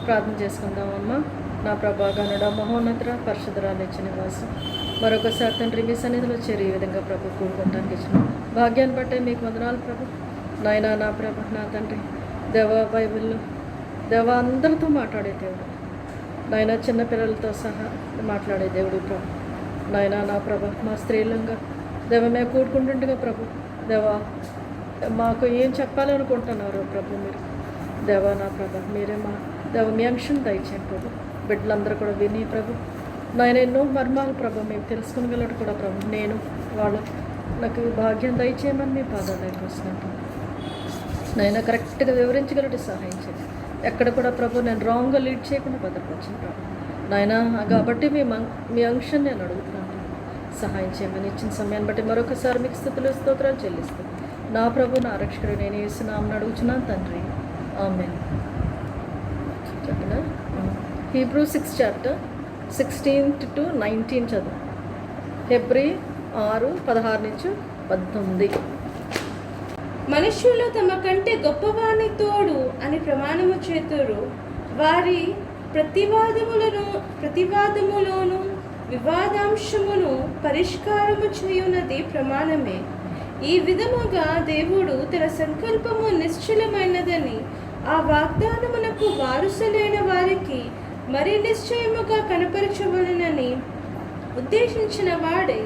ప్రార్థన చేసుకుందామమ్మా. నా ప్రభా గనుడ మహోన్నత పరిశుద్ధరాలు ఇచ్చిన నివాసం మరొకసారి తండ్రి మీ సన్నిధిలో చేరి ఈ విధంగా ప్రభు కూడుకోవటానికి ఇచ్చిన భాగ్యాన్ని బట్టే మీకు వందనాలు ప్రభు. నాయనా నా ప్రభ నా తండ్రి దేవా బైబిల్లో దేవా అందరితో మాట్లాడే దేవుడు, నాయన చిన్నపిల్లలతో సహా మాట్లాడే దేవుడు ప్రభు. నాయనా నా ప్రభ మా స్త్రీలంగా దేవ మేము కూడుకుంటుండగా ప్రభు దేవా మాకు ఏం చెప్పాలనుకుంటున్నారు ప్రభు మీరు. దేవా నా ప్రభ మీరే మా దేవ మీ అంశం దయచేయండి ప్రభు. బిడ్డలందరూ కూడా విని ప్రభు నాయన ఎన్నో మర్మాలు ప్రభు మేము తెలుసుకునగలడు కూడా ప్రభు. నేను వాళ్ళు నాకు భాగ్యం దయచేయమని మీ పాదాలు దగ్గర వస్తున్నాను నాయన. కరెక్ట్గా వివరించగలటి సహాయం చేయండి. ఎక్కడ కూడా ప్రభు నేను రాంగ్గా లీడ్ చేయకుండా భద్రపరిచిన ప్రభు నాయన. కాబట్టి మీ అంశం నేను అడుగుతున్నాను, సహాయం చేయమని ఇచ్చిన సమయాన్ని బట్టి మరొకసారి మీకు స్తుతులు స్తోత్రాలు చెల్లిస్తాను. నా ప్రభు నా రక్షకుడు నేను యేసునామమున అడుగుచున్నాను తండ్రి, ఆమేన్. చెప్పనా హీబ్రూ 6 చాప్టర్ 16 to 19 చదువు. హెబ్రీ 6:16-19. మనుష్యులు తమ కంటే గొప్పవాని తోడు అని ప్రమాణము చేతురు. వారి ప్రతివాదములోను వివాదాంశమును పరిష్కారము చేయునది ప్రమాణమే. ఈ విధముగా దేవుడు తన సంకల్పము నిశ్చలమైనదని ఆ వాగ్దానమునకు వారసులైన వారికి మరి నిశ్చయముగా కనపరచవలనని ఉద్దేశించిన వాడే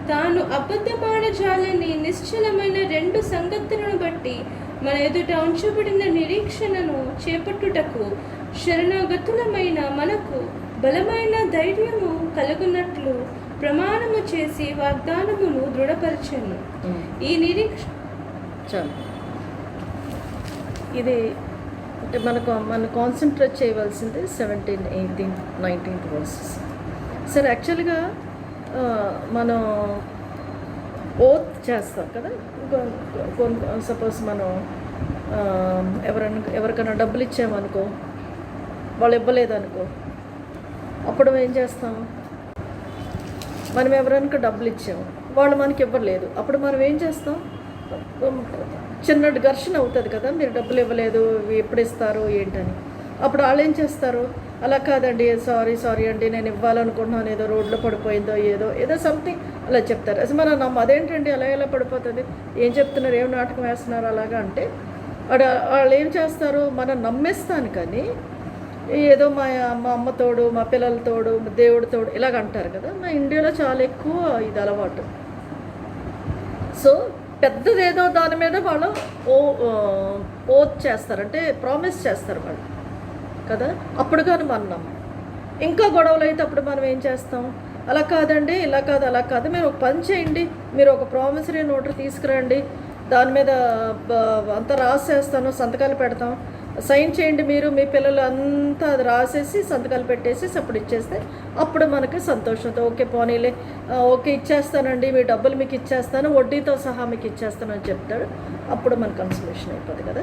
తాను అబద్ధమాడజాలని నిశ్చలమైన 2 సంగతులను బట్టి మన ఎదుట ఉంచబడిన నిరీక్షణను చేపట్టుటకు శరణాగతులమైన మనకు బలమైన ధైర్యము కలుగునట్లు ప్రమాణము చేసి వాగ్దానమును దృఢపరచను. ఈ నిరీక్షణ ఇది అంటే మనం కాన్సన్ట్రేట్ చేయవలసింది 17, 18, 19 వర్సెస్. సరే యాక్చువల్గా మనం ఓత్ చేస్తాం కదా. సపోజ్ మనం ఎవరికైనా డబ్బులు ఇచ్చామనుకో, వాళ్ళు ఇవ్వలేదనుకో, అప్పుడు ఏం చేస్తాం? మనం ఎవరైనా డబ్బులు ఇచ్చాము, వాళ్ళు మనకి ఇవ్వలేదు, అప్పుడు మనం ఏం చేస్తాం? చిన్న ఘర్షణ అవుతుంది కదా, మీరు డబ్బులు ఇవ్వలేదు ఎప్పుడు ఇస్తారు ఏంటని. అప్పుడు వాళ్ళు ఏం చేస్తారు? అలా కాదండి, సారీ అండి, నేను ఇవ్వాలనుకుంటున్నాను, ఏదో రోడ్లో పడిపోయిందో ఏదో సంథింగ్ అలా చెప్తారు. అసలు మనం అదేంటండి అలా ఎలా పడిపోతుంది, ఏం చెప్తున్నారు, ఏం నాటకం వేస్తున్నారు అలాగా అంటే వాళ్ళు ఏం చేస్తారు? మనం నమ్మేస్తాను కానీ ఏదో మా అమ్మ తోడు, మా పిల్లల తోడు, దేవుడి తోడు ఇలాగ అంటారు కదా. మా ఇండియాలో చాలా ఎక్కువ ఇది అలవాటు. సో పెద్దదేదో దాని మీద వాళ్ళు ఓత్ చేస్తారు, అంటే ప్రామిస్ చేస్తారు వాళ్ళు కదా. అప్పుడు కానీ మనం ఇంకా గొడవలు అయితే అప్పుడు మనం ఏం చేస్తాం? అలా కాదండి, ఇలా కాదు, అలా కాదు, మీరు ఒక పని చేయండి, మీరు ఒక ప్రామిసరీ నోట్ తీసుకురండి, దాని మీద అంతా రాసేస్తాను, సంతకాలు పెడతాం, సైన్ చేయండి, మీరు మీ పిల్లలు అంతా అది రాసేసి సంతకాలు పెట్టేసి అప్పుడు ఇచ్చేస్తే అప్పుడు మనకి సంతోషంతో ఓకే పోనీలే, ఓకే ఇచ్చేస్తానండి, మీ డబ్బులు మీకు ఇచ్చేస్తాను, వడ్డీతో సహా మీకు ఇచ్చేస్తాను అని చెప్తాడు. అప్పుడు మన కన్సలేషన్ అయిపోతుంది కదా.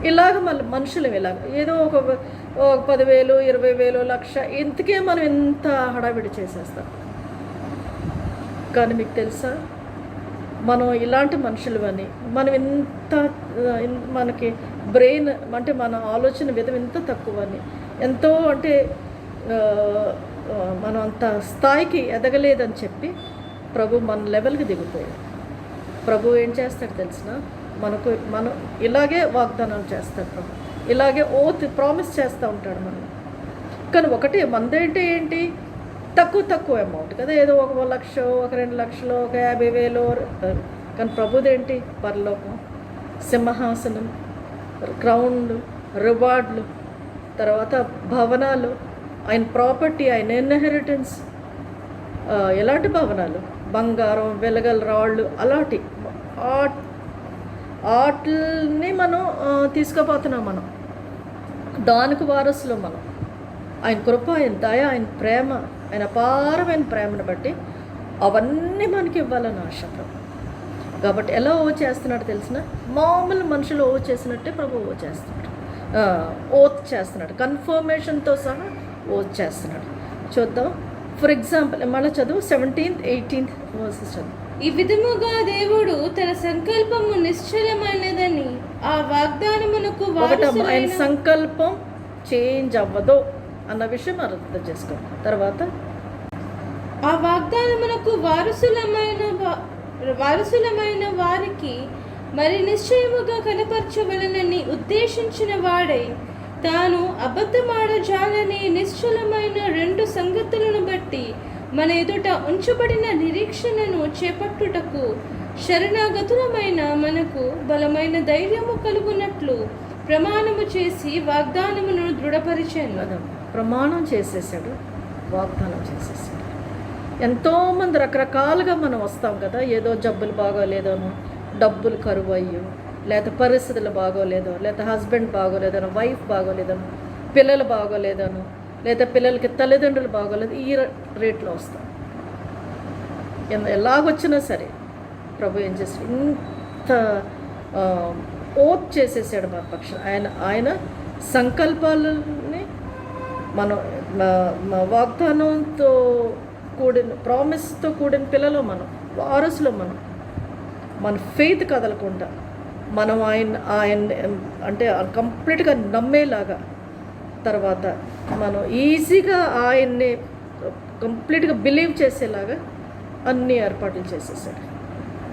ఇలాగ మళ్ళీ మనుషులు ఇలాగ ఏదో ఒక 10,000, 20,000, 1,00,000 ఇంతకే మనం ఇంత హడావిడి చేసేస్తాం. కానీ మీకు తెలుసా, మనం ఇలాంటి మనుషులు అని, మనం ఇంత మనకి బ్రెయిన్ అంటే మన ఆలోచన విధం ఇంత తక్కువ అని, ఎంతో అంటే మనం అంత స్థాయికి ఎదగలేదని చెప్పి ప్రభు మన లెవెల్కి దిగిపోయాడు. ప్రభు ఏం చేస్తాడు తెలిసిన, మనం ఇలాగే వాగ్దానాలు చేస్తాడు ప్రభు, ఇలాగే ప్రామిస్ చేస్తూ ఉంటాడు మనం. కానీ ఒకటి మనదేంటి ఏంటి, తక్కువ అమౌంట్ కదా, ఏదో 1,00,000, 2,00,000, 50,000. కానీ ప్రభుదేంటి పరలోకం, సింహాసనం, క్రౌన్లు, రివార్డులు, తర్వాత భవనాలు, ఆయన ప్రాపర్టీ, ఆయన ఇన్హెరిటెన్స్. ఎలాంటి భవనాలు? బంగారం, వెలగల రాళ్ళు, అలాంటి వాటిని మనం తీసుకుపోతున్నాం. మనం దానికి వారసులు. మనం ఆయన కృప, ఆయన దయ, ఆయన ప్రేమ, ఆయన అపారమైన ప్రేమను బట్టి అవన్నీ మనకి ఇవ్వాలని ఆశ ప్రభు. కాబట్టి ఎలా చేస్తున్నాడు తెలిసిన, మామూలు మనుషులు చేసినట్టే ప్రభు చేస్తున్నాడు, ఓత్ చేస్తున్నాడు, కన్ఫర్మేషన్తో సహా ఓత్ చేస్తున్నాడు. చూద్దాం. ఫర్ ఎగ్జాంపుల్ మళ్ళీ చదువు 17th, 18th వర్సెస్ చదువు. ఈ విధముగా దేవుడు తన సంకల్పము నిశ్చలమైనదని ఆ వాగ్దానమునకు ఆయన సంకల్పం చేంజ్ అవ్వదో అన్న విషయం మనం అర్థం చేసుకోవాలి. తర్వాత ఆ వాగ్దానమునకు వారసులమైన వారికి మరి నిశ్చయముగా కనపరచవలనని ఉద్దేశించిన వాడై తాను అబద్ధమాడజాలని నిశ్చలమైన 2 సంగతులను బట్టి మన ఎదుట ఉంచబడిన నిరీక్షణను చేపట్టుటకు శరణాగతులమైన మనకు బలమైన ధైర్యము కలుగునట్లు ప్రమాణము చేసి వాగ్దానమును దృఢపరిచాను. కదా, ప్రమాణం చేసేసాడు, వాగ్దానం చేసేసాడు. ఎంతోమంది రకరకాలుగా మనం వస్తాం కదా, ఏదో జబ్బులు బాగోలేదనో, డబ్బులు కరువు అయ్యో, లేకపోతే పరిస్థితులు బాగోలేదో, లేకపోతే హస్బెండ్ బాగోలేదనో, వైఫ్ బాగోలేదనో, పిల్లలు బాగోలేదనో, లేదా పిల్లలకి తల్లిదండ్రులు బాగోలేదు, ఈ రేట్లో వస్తాం. ఎలాగొచ్చినా సరే ప్రభు ఏం చేస్తాడు, ఇంత ఓత్ చేసేసాడు మన పక్షం. ఆయన సంకల్పాలని మనం వాగ్దానంతో కూడిన, ప్రామిస్తో కూడిన పిల్లలు, మనం వారసులు, మన ఫెయిత్ కదలకుండా మనం ఆయన అంటే కంప్లీట్గా నమ్మేలాగా, తర్వాత మనం ఈజీగా ఆయన్ని కంప్లీట్గా బిలీవ్ చేసేలాగా అన్ని ఏర్పాట్లు చేసేసాడు.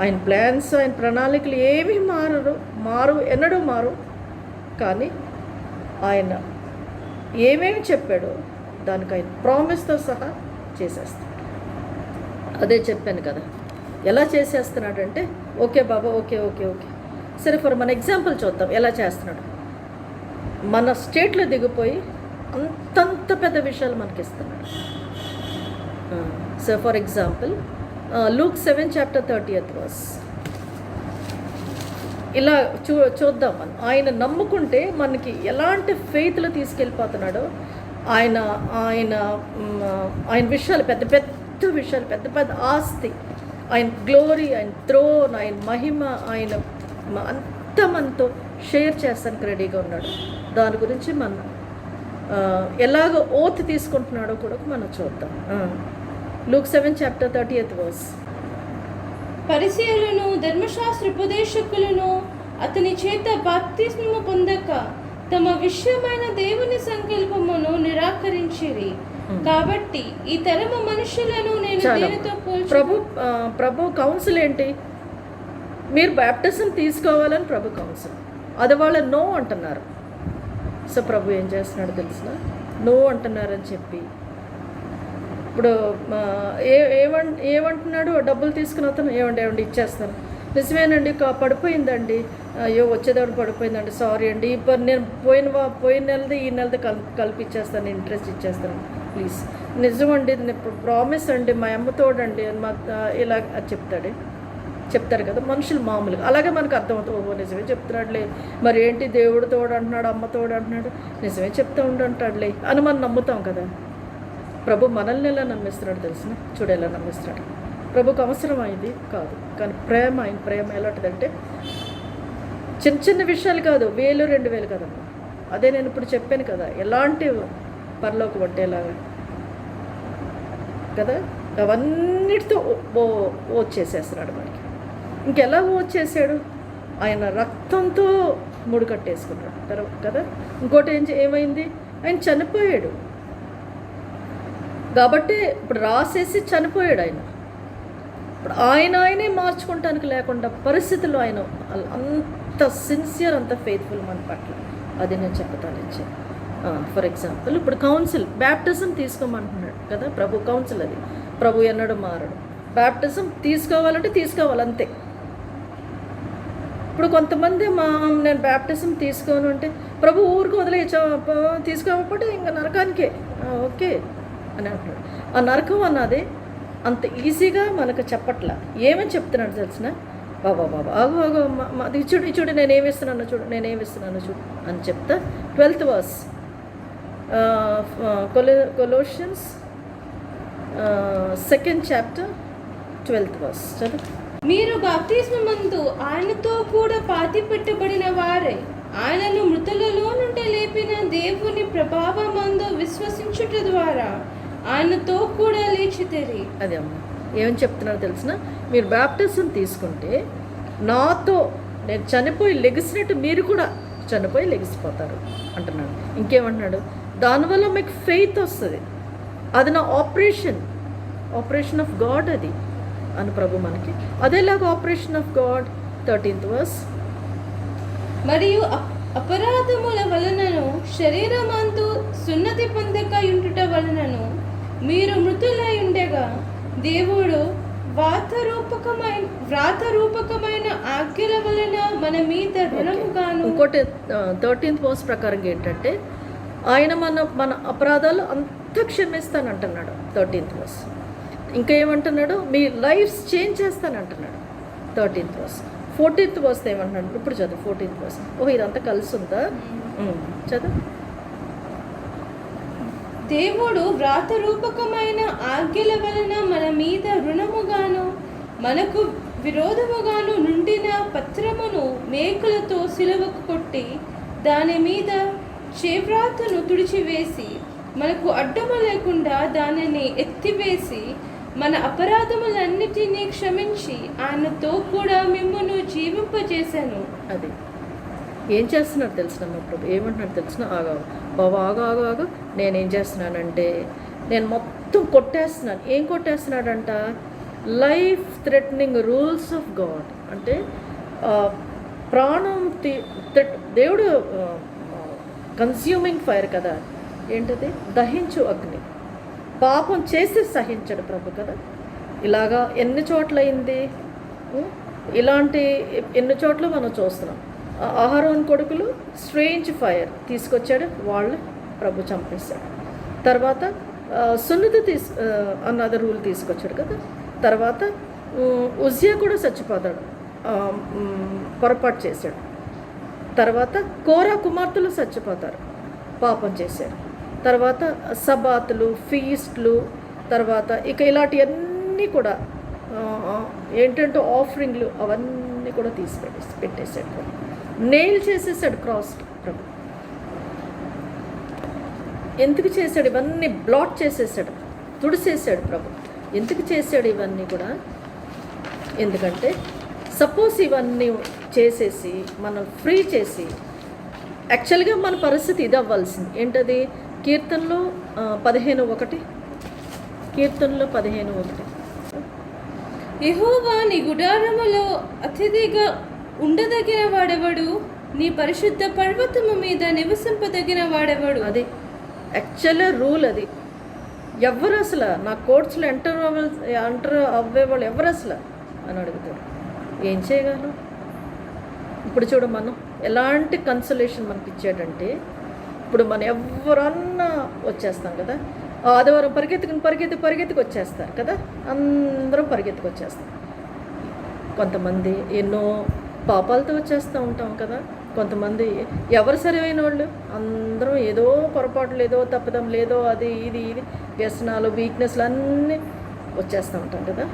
ఆయన ప్లాన్స్, ఆయన ప్రణాళికలు ఏమీ ఎన్నడూ మారు. కానీ ఆయన ఏమేమి చెప్పాడో దానికి ఆయన ప్రామిస్తో సహా చేసేస్తాడు. అదే చెప్పాను కదా, ఎలా చేసేస్తున్నాడంటే, ఓకే బాబా, ఓకే ఓకే ఓకే సరే, మన ఎగ్జాంపుల్ చూద్దాం ఎలా చేస్తున్నాడు. మన స్టేట్లో దిగిపోయి అంతంత పెద్ద విషయాలు మనకి ఇస్తున్నాడు. సో ఫర్ ఎగ్జాంపుల్ Luke 7:30 ఇలా చూద్దాం. మనం ఆయన నమ్ముకుంటే మనకి ఎలాంటి ఫెయిత్లో తీసుకెళ్ళిపోతున్నాడో, ఆయన విషయాలు, పెద్ద పెద్ద విషయాలు, పెద్ద పెద్ద ఆస్తి, ఆయన గ్లోరీ, ఆయన థ్రోన్, ఆయన మహిమ, ఆయన అంతా మనతో షేర్ చేస్తానికి రెడీగా ఉన్నాడు. దాని గురించి మనం ఎలాగ ఓత్ తీసుకుంటున్నాడో కూడా మనం చూద్దాం. Luke 7:30 పరిసయ్యులను ధర్మశాస్త్రోపదేశకులను అతని చేత బాప్తిస్మము పొందక తమ విషయమైన దేవుని సంకల్పమును నిరాకరించిరి. కాబట్టి ఈ తరము మనుషులను నేను దేనితో ప్రభు కౌన్సిల్ ఏంటి? మీరు బ్యాప్టిజం తీసుకోవాలని ప్రభు కౌన్సిల్. అది వాళ్ళు నో అంటున్నారు. సో ప్రభు ఏం చేస్తున్నాడు తెలిసిన, నో అంటున్నారని చెప్పి ఇప్పుడు ఏమంటున్నాడు, డబ్బులు తీసుకుని అతను ఏమండి ఇచ్చేస్తాను, నిజమేనండి పడిపోయిందండి, అయ్యో వచ్చేదాడు పడిపోయిందండి, సారీ అండి, ఇప్పుడు నేను పోయిన నెలది ఈ నెలది కల్పించేస్తాను, ఇంట్రెస్ట్ ఇచ్చేస్తాను ప్లీజ్, నిజమండి, ప్రామిస్ అండి, మా అమ్మ తోడండి మా ఇలా చెప్తారు కదా మనుషులు మామూలుగా. అలాగే మనకు అర్థమవుతుంది, ఓహో నిజమే చెప్తున్నాడులే, మరి ఏంటి దేవుడు తోడు అంటున్నాడు, అమ్మ తోడు అంటున్నాడు, నిజమే చెప్తూ ఉండంటాడులే అని మనం నమ్ముతాం కదా. ప్రభు మనల్ని ఎలా నమ్మిస్తున్నాడు తెలిసిన, చూడు ఎలా నమ్మిస్తున్నాడు. ప్రభుకు అవసరం అయింది కాదు, కానీ ఆయన ప్రేమ ఎలాంటిదంటే చిన్న చిన్న విషయాలు కాదు, 1000 2000 కదమ్మా. అదే నేను ఇప్పుడు చెప్పాను కదా, ఎలాంటి పరలోకి పట్టేలాగా కదా, అవన్నిటితో ఓచేసేస్తున్నాడు మనకి. ఇంకెలా ఓచేసాడు, ఆయన రక్తంతో ముడికట్టేసుకున్నాడు కదా. ఇంకోటి ఏమైంది, ఆయన చనిపోయాడు కాబట్టి ఇప్పుడు రాసేసి చనిపోయాడు ఆయన. ఇప్పుడు ఆయనే మార్చుకోవటానికి లేకుండా పరిస్థితుల్లో ఆయన అంత సిన్సియర్, అంత ఫెయిత్ఫుల్ మన పట్ల. అది నేను చెప్తాను ఇచ్చాను. ఫర్ ఎగ్జాంపుల్ ఇప్పుడు కౌన్సిల్, బ్యాప్టిజం తీసుకోమంటున్నాడు కదా ప్రభు, కౌన్సిల్ అది. ప్రభు ఎన్నడూ మారడు, బ్యాప్టిజం తీసుకోవాలంటే తీసుకోవాలి అంతే. ఇప్పుడు కొంతమంది నేను బ్యాప్టిజం తీసుకోను అంటే ప్రభు ఊరికి వదిలే తీసుకోకపోతే ఇంకా నరకానికే ఓకే అని అంటున్నాడు. ఆ నరకం అన్నది అంత ఈజీగా మనకు చెప్పట్లా. ఏమని చెప్తున్నాడు తెలిసిన, బాబా ఆగు అది చూడు నేనేమిస్తున్నాను చూడు అని చెప్తా. 12th verse Colossians 2nd chapter 12th verse చదువు. మీరు బాప్తిస్మమందు ఆయనతో కూడా పాతి పెట్టబడిన వారై ఆయనను మృతులలో నుండి లేపిన దేవుని ప్రభావమందు విశ్వసించుట ద్వారా ఆయనతో కూడా లేచితిరి. అదే అమ్మ ఏమని చెప్తున్నారో తెలిసిన, మీరు బ్యాప్టిజం తీసుకుంటే నాతో నేను చనిపోయి లెగిసినట్టు మీరు కూడా చనిపోయి లెగిసిపోతారు అంటున్నాడు. ఇంకేమంటున్నాడు, దానివల్ల మీకు ఫెయిత్ వస్తుంది, అది నా ఆపరేషన్ ఆఫ్ గాడ్ అది అని ప్రభు మనకి. అదేలాగా operation of God 13th verse. మరియు అపరాధముల వలనను శరీరమందు సున్నతి పొందక ఉండుట వలనను మీరు మృతులై ఉండగా దేవుడు వ్రాతరూపకమైన ఆజ్ఞల వలన మన మీద రుణముగాను. ఇంకోటి 13th verse ప్రకారం ఏంటంటే ఆయన మన అపరాధాలు అంతా క్షమిస్తానంటున్నాడు 13th verse. ఇంకా ఏమంటున్నాడు, మీ లైఫ్స్ చేంజ్ చేస్తానంటున్నాడు 13th verse. 14th verse ఏమంటున్నాడు, ఇప్పుడు చదువు 14th verse. ఇదంతా కలిసి ఉందా? చదువు. దేవుడు వ్రాతరూపకమైన ఆజ్ఞల వలన మన మీద రుణముగాను మనకు విరోధముగాను నుండిన పత్రమును మేకులతో సిలువకు కొట్టి దాని మీద చేవ్రాతను తుడిచివేసి మనకు అడ్డము లేకుండా దానిని ఎత్తివేసి మన అపరాధములన్నిటినీ క్షమించి ఆయనతో కూడా మిమ్మును జీవింపజేశాను. అది ఏం చేస్తున్నాడు తెలిసిన ప్రభు ఏమంటున్నాడు తెలిసిన, ఆగా నేనేం చేస్తున్నానంటే నేను మొత్తం కొట్టేస్తున్నాను. ఏం కొట్టేస్తున్నాడంట, life threatening rules of God. అంటే ప్రాణం దేవుడు కన్స్యూమింగ్ ఫైర్ కదా, ఏంటది, దహించు అగ్ని. పాపం చేసి సహించడు ప్రభు కదా. ఇలాగా ఎన్ని చోట్ల అయింది, ఇలాంటి ఎన్ని చోట్ల మనం చూస్తున్నాం. అహరోను కొడుకులు స్ట్రేంజ్ ఫైర్ తీసుకొచ్చాడు, వాళ్ళు ప్రభు చంపేశాడు. తర్వాత సున్నతి అన్నది రూల్ తీసుకొచ్చాడు కదా. తర్వాత ఉజ్జియా కూడా చచ్చిపోతాడు, పొరపాటు చేశాడు. తర్వాత కోరా కుమార్తెలు చచ్చిపోతారు, పాపం చేశారు. తర్వాత సబాతులు, ఫీస్ట్లు, తర్వాత ఇక ఇలాంటివన్నీ కూడా ఏంటంటే ఆఫరింగ్లు అవన్నీ కూడా పెట్టేశాడు ప్రభు. నెయిల్ చేసేసాడు క్రాస్ ప్రభు. ఎందుకు చేశాడు ఇవన్నీ? బ్లాట్ చేసేసాడు, తుడిసేసాడు ప్రభు. ఎందుకు చేశాడు ఇవన్నీ కూడా? ఎందుకంటే సపోజ్ ఇవన్నీ చేసేసి మనం ఫ్రీ చేసి, యాక్చువల్గా మన పరిస్థితి ఇది అవ్వాల్సింది. ఏంటది? కీర్తనలో 15:1. కీర్తనలో 15:1. యెహోవా నీ గుడారములో అతిథిగా ఉండదగిన వాడెవడు? నీ పరిశుద్ధ పర్వతము మీద నివసింపదగిన వాడెవడు? అది యాక్చువల్ రూల్. అది ఎవరు అసలు నా కోర్ట్స్లో ఎంటర్ అవ్వేవాళ్ళు ఎవరు అసలు అని అడుగుతాడు. ఏం చేయగలం? ఇప్పుడు చూడు, మనం ఎలాంటి కన్సలేషన్ మనకి ఇచ్చాడంటే, ఇప్పుడు మనం ఎవరన్నా వచ్చేస్తాం కదా, ఆదివారం పరిగెత్తుకు వచ్చేస్తారు కదా, అందరం పరిగెత్తుకు వచ్చేస్తాం. కొంతమంది ఎన్నో పాపాలతో వచ్చేస్తూ ఉంటాం కదా. కొంతమంది ఎవరు సరైన వాళ్ళు అందరం ఏదో పొరపాట్లు, ఏదో తప్పిదం, లేదో అది ఇది వ్యసనాలు, వీక్నెస్లు అన్నీ వచ్చేస్తూ ఉంటాం కదా.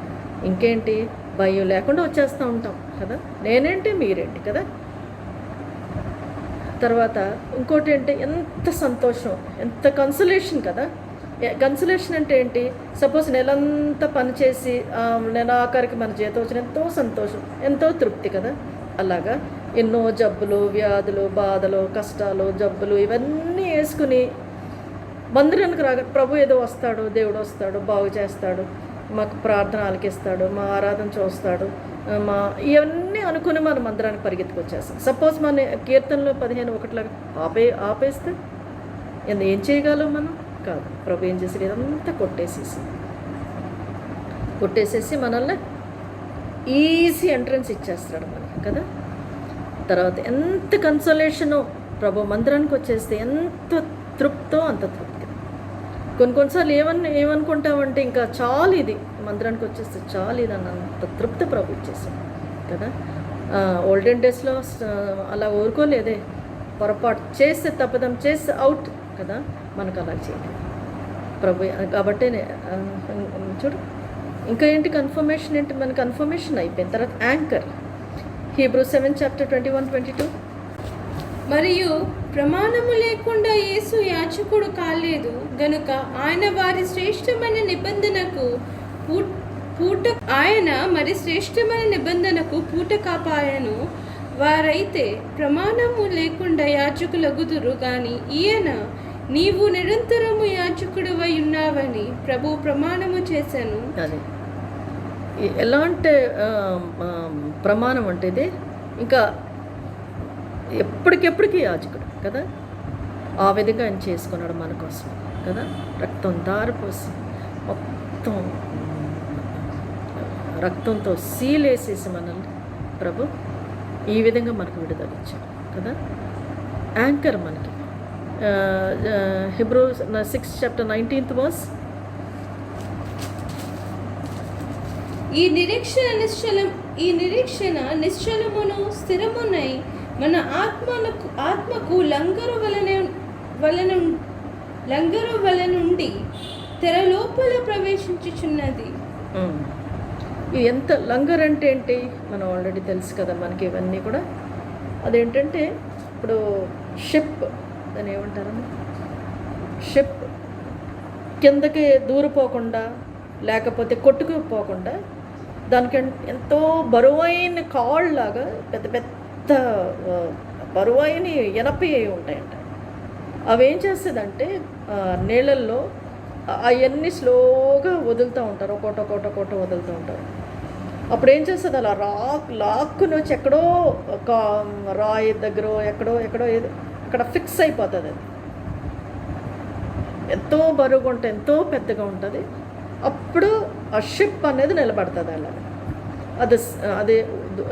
ఇంకేంటి, భయం లేకుండా వచ్చేస్తూ ఉంటాం కదా. నేనేంటి మీరేంటి కదా. తర్వాత ఇంకోటి ఏంటి, ఎంత సంతోషం, ఎంత కన్సలేషన్ కదా. కన్సలేషన్ అంటే ఏంటి? సపోజ్ నెలంతా పనిచేసి నెల ఆఖరికి మన జీతం వచ్చిన ఎంతో సంతోషం, ఎంతో తృప్తి కదా. అలాగా ఎన్నో జబ్బులు, వ్యాధులు, బాధలు, కష్టాలు, జబ్బులు ఇవన్నీ వేసుకుని మందిరానికి రాగా ప్రభు ఏదో వస్తాడు, దేవుడు వస్తాడు, బాగు చేస్తాడు, మాకు ప్రార్థన ఆలకిస్తాడు, మా ఆరాధన చూస్తాడు, ఇవన్నీ అనుకుని మనం మందిరానికి పరిగెత్తుకొచ్చేస్తాం. సపోజ్ మన కీర్తనలో 15:1 ఆపేస్తే ఏం చేయగలం మనం? కాదు. ప్రభు ఏం చేసి ఇదంతా కొట్టేసేసి మనల్ని ఈజీ ఎంట్రన్స్ ఇచ్చేస్తాడు మనకి కదా. తర్వాత ఎంత కన్సోలేషను, ప్రభు మందిరానికి వచ్చేస్తే ఎంత తృప్తో అంత తృప్తి. కొన్నిసార్లు ఏమనుకుంటామంటే ఇంకా చాలు, ఇది మందిరానికి వచ్చేస్తే చాలు ఇది అన్నంత తృప్తి ప్రభు ఇచ్చేసాడు కదా. ఓల్డెన్ డేస్లో అలా ఊరుకోలేదే, పొరపాటు చేస్తే తప్పదం చేస్తే అవుట్ కదా. మనకు అలా చేయాలి ప్రభు. కాబట్టి చూడు, ఇంకా ఏంటి కన్ఫర్మేషన్ ఏంటి? మన కన్ఫర్మేషన్ అయిపోయిన తర్వాత యాంకర్, Hebrews 7:21-22. మరియు ప్రమాణము లేకుండా యేసు యాజకుడు కాలేదు గనుక ఆయన వారి శ్రేష్టమైన నిబంధనకు పూట కాపాయను. వారైతే ప్రమాణము లేకుండా యాజకులగుదురు గాని ఈయన నీవు నిరంతరము యాజకుడివై ఉన్నావని ప్రభు ప్రమాణము చేశాను. అది ఎలాంటి ప్రమాణం అంటే ఇది ఇంకా ఎప్పటికెప్పటికీ యాజకుడు కదా. ఆ విధంగా ఆయన చేసుకున్నాడు మన కోసం కదా. రక్తం దారిపోసి మొత్తం రక్తంతో సీలేసేసి మనల్ని ప్రభు ఈ విధంగా మనకు విడుదల ఇచ్చాడు కదా. యాంకర్ మనకి Hebrews 6 chapter 19th verse. ఈ నిరీక్షణ నిశ్చలమును స్థిరమునై మన ఆత్మకు లంగరు వలనుండి తెర లోపల ప్రవేశించుచున్నది. ఇది ఎంత లంగర్ అంటే ఏంటి మనం ఆల్రెడీ తెలుసు కదా మనకి ఇవన్నీ కూడా. అదేంటంటే ఇప్పుడు షిప్ దాన్ని ఏమంటారమ్మా, షిప్ కిందకి దూరిపోకుండా లేకపోతే కొట్టుకుపోకుండా దానికి ఎంతో బరువైన కాళ్ళలాగా పెద్ద పెద్ద బరువైన ఎనపి ఉంటాయంట. అవి ఏం చేస్తుందంటే నీళ్ళల్లో అవన్నీ స్లోగా వదులుతూ ఉంటారు, ఒక్కోటి వదులుతూ ఉంటారు. అప్పుడు ఏం చేస్తుంది, అలా లాక్కుని వచ్చి ఎక్కడో ఒక రాయి దగ్గర ఎక్కడో ఏదో అక్కడ ఫిక్స్ అయిపోతుంది. అది ఎంతో బరువుగా ఉంటుంది, ఎంతో పెద్దగా ఉంటుంది. అప్పుడు ఆ షిప్ అనేది నిలబడుతుంది. అలా అది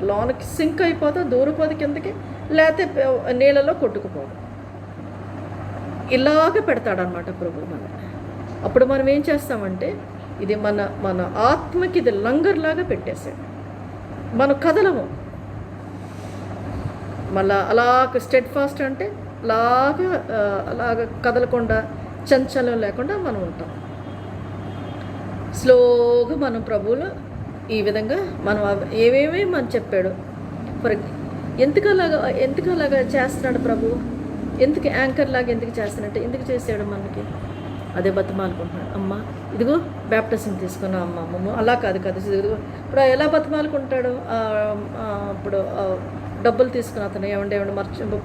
లోనకి సింక్ అయిపోతుంది, దూరిపోదు కిందకి, లేకపోతే నీళ్ళలో కొట్టుకుపోదు. ఇలాగ పెడతాడనమాట ప్రభు మన. అప్పుడు మనం ఏం చేస్తామంటే ఇది మన ఆత్మకి ఇది లంగర్లాగా పెట్టేసాడు. మనం కదలము, మళ్ళా అలాగ స్టెడ్ ఫాస్ట్ అంటే అలాగ కదలకుండా చంచలం లేకుండా మనం ఉంటాం. స్లోగా మనం ప్రభువులో ఈ విధంగా మనం ఏమేమి మనం చెప్పాడు. ఎందుకు అలాగా చేస్తున్నాడు ప్రభు, ఎందుకు యాంకర్ లాగా ఎందుకు చేస్తున్నట్టు ఎందుకు చేసాడు మనకి, అదే బతిమాలుకుంటున్నాడు. అమ్మ ఇదిగో బ్యాప్టిజం తీసుకున్నా అమ్మ అలా కాదు ఇదిగో. ఇప్పుడు ఎలా బతిమాలుకుంటాడు, ఇప్పుడు డబ్బులు తీసుకుని అతను ఏమండి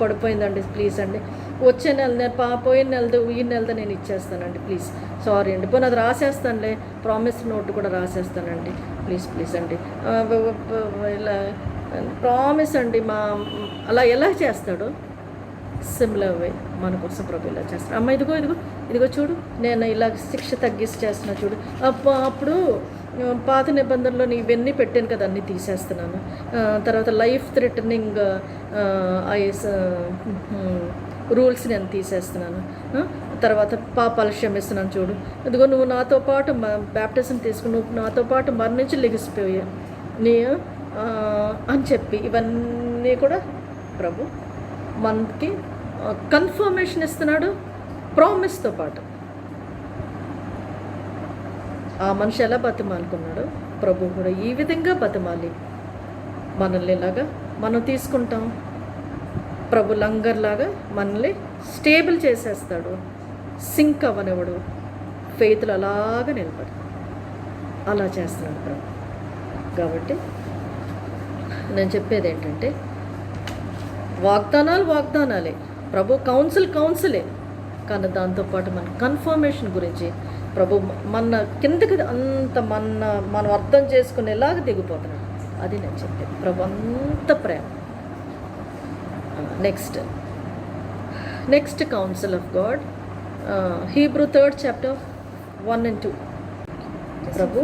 పడిపోయిందండి ప్లీజ్ అండి, వచ్చే నెల పోయిన నెలది ఈ నెలది నేను ఇచ్చేస్తానండి ప్లీజ్, సారీ అండి, పోనీ అది రాసేస్తానులే, ప్రామిస్ నోట్ కూడా రాసేస్తానండి ప్లీజ్ అండి, ఇలా ప్రామిస్ అండి అలా ఎలా చేస్తాడు. సిమిలర్ వే మన కోసం ప్రభు ఇలా చేస్తాడు. అమ్మ ఇదిగో చూడు, నేను ఇలా శిక్ష తగ్గిసి చేస్తున్నా చూడు. అప్పుడు పాత నిబంధనలో ఇవన్నీ పెట్టాను కదా, అన్నీ తీసేస్తున్నాను. తర్వాత లైఫ్ థ్రెటనింగ్ రూల్స్ నేను తీసేస్తున్నాను. తర్వాత పాపాలు క్షమిస్తున్నాను చూడు. ఇదిగో నువ్వు నాతో పాటు బ్యాప్టిజం తీసుకుని నువ్వు నాతో పాటు మరణించి లెగిసిపోయా అని చెప్పి ఇవన్నీ కూడా ప్రభు మనకి కన్ఫర్మేషన్ ఇస్తున్నాడు ప్రామిస్తో పాటు. ఆ మనిషి ఎలా బతిమాలుకున్నాడు, ప్రభు కూడా ఈ విధంగా బతిమాలి మనల్ని ఇలాగా మనం తీసుకుంటాం. ప్రభు లంగర్లాగా మనల్ని స్టేబుల్ చేసేస్తాడు, సింక్ అవ్వనివ్వడు, ఫెయిత్లు అలాగా నిలబడి అలా చేస్తున్నాడు ప్రభు. కాబట్టి నేను చెప్పేది ఏంటంటే వాగ్దానాలే, ప్రభు కౌన్సిలే, కానీ దాంతోపాటు మన కన్ఫర్మేషన్ గురించి ప్రభు మన కిందకి అంత మనం అర్థం చేసుకునేలాగా దిగిపోతున్నాడు. అది నేను చెప్పేది, ప్రభు అంత ప్రేమ. Next council of God, Hebrew 3rd chapter 1 and 2. ప్రభు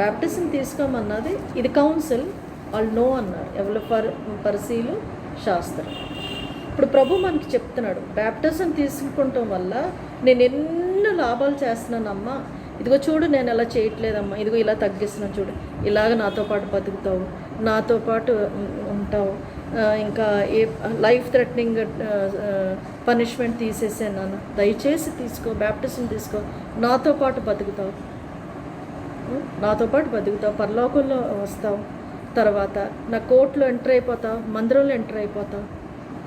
బ్యాప్టిజం తీసుకోమన్నది ఇది కౌన్సిల్, వాళ్ళు నో అన్నారు ఎవరు పరిశీలు శాస్త్రం. ఇప్పుడు ప్రభు మనకి చెప్తున్నాడు బ్యాప్టిజం తీసుకుంటాం వల్ల నేను ఎన్నో లాభాలు చేస్తున్నానమ్మా, ఇదిగో చూడు నేను ఎలా చేయట్లేదమ్మా, ఇదిగో ఇలా తగ్గిస్తున్నాను చూడు, ఇలాగ నాతో పాటు బతుకుతావు, నాతో పాటు ఉంటావు, ఇంకా ఏ లైఫ్ థ్రెటనింగ్ పనిష్మెంట్ తీసేసాను, దయచేసి తీసుకో బ్యాప్టిజం తీసుకో, నాతో పాటు బతుకుతావు, పరలోకంలో వస్తావు, తర్వాత నా కోర్టులో ఎంటర్ అయిపోతావు, మందిరంలో ఎంటర్ అయిపోతావు,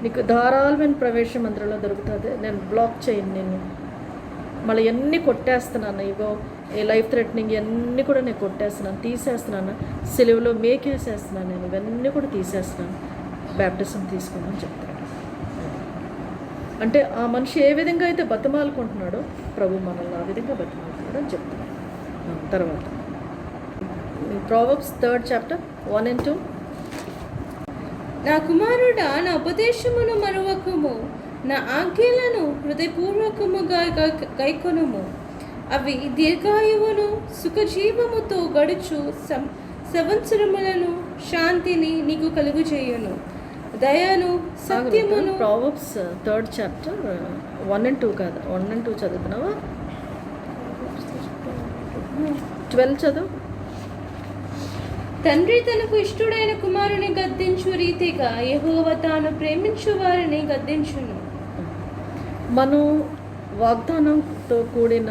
నీకు ధారాళమైన ప్రవేశం మందిరంలో దొరుకుతుంది, నేను బ్లాక్ చేయను నేను, మళ్ళీ ఎన్ని కొట్టేస్తున్నాను, ఇగో ఈ లైఫ్ థ్రెటనింగ్ ఇవన్నీ కూడా నేను కొట్టేస్తున్నాను, తీసేస్తున్నాను, సిలువలో మేకేసేస్తున్నాను, నేను ఇవన్నీ కూడా తీసేస్తున్నాను, బ్యాప్టిజం తీసుకోమని చెప్తాడు. అంటే ఆ మనిషి ఏ విధంగా అయితే బతిమాలుకుంటున్నాడో ప్రభు మనల్ని ఆ విధంగా బతిమాలుతున్నాడు అని చెప్తున్నాడు. తర్వాత Proverbs 3rd chapter 1 and 2. నా కుమారుడా, నా ఉపదేశమును మరువకము, నా ఆజ్ఞలను హృదయపూర్వకముగా గైకొనుము. అవి దీర్ఘాయువును సుఖజీవముతో గడుచు సంవత్సరములను శాంతిని నీకు కలుగుచేయును. దయను సత్యమును. Proverbs 3rd chapter 1 and 2 కాదు, 1 and 2 చదువుతున్నావా? 12 చదువు. తండ్రి తనకు ఇష్టుడైన కుమారుని గద్దించు రీతిగా యెహోవా తాను ప్రేమించు వారిని గద్దించును. మనం వాగ్దానంతో కూడిన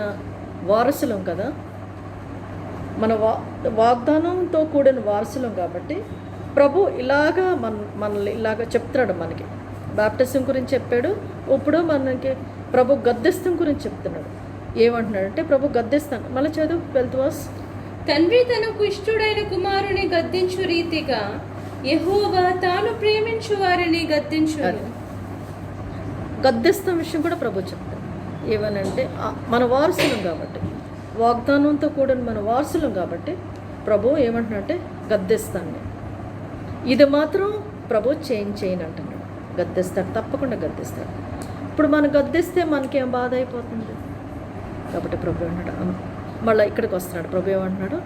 వారసులం కదా, మన వాగ్దానంతో కూడిన వారసులం కాబట్టి ప్రభు ఇలాగా మనల్ని ఇలాగా చెప్తున్నాడు. మనకి బాప్టిజం గురించి చెప్పాడు, ఇప్పుడు మనకి ప్రభు గద్దిస్తం గురించి చెప్తున్నాడు. ఏమంటున్నాడంటే ప్రభు గద్దిస్తాను. మళ్ళీ చదువు 12th verse. తండ్రి తనకు ఇష్టుడైన కుమారుని గద్దించు రీతిగా యెహోవా తాను ప్రేమించు వారిని గద్దించును. గద్దిస్తాం విషయం కూడా ప్రభు చెప్తాడు. ఏమనంటే మన వారసులం కాబట్టి, వాగ్దానంతో కూడిన మన వారసులం కాబట్టి ప్రభు ఏమంటున్నాడంటే గద్దిస్తాను నేను. ఇది మాత్రం ప్రభు చేయను అంటున్నాడు. గద్దిస్తాడు, తప్పకుండా గద్దిస్తాడు. ఇప్పుడు మనం గద్దిస్తే మనకేం బాధ అయిపోతుంది కాబట్టి ప్రభు అంటున్నాడు. మళ్ళీ ఇక్కడికి వస్తున్నాడు ప్రభు. ఏమంటున్నాడు?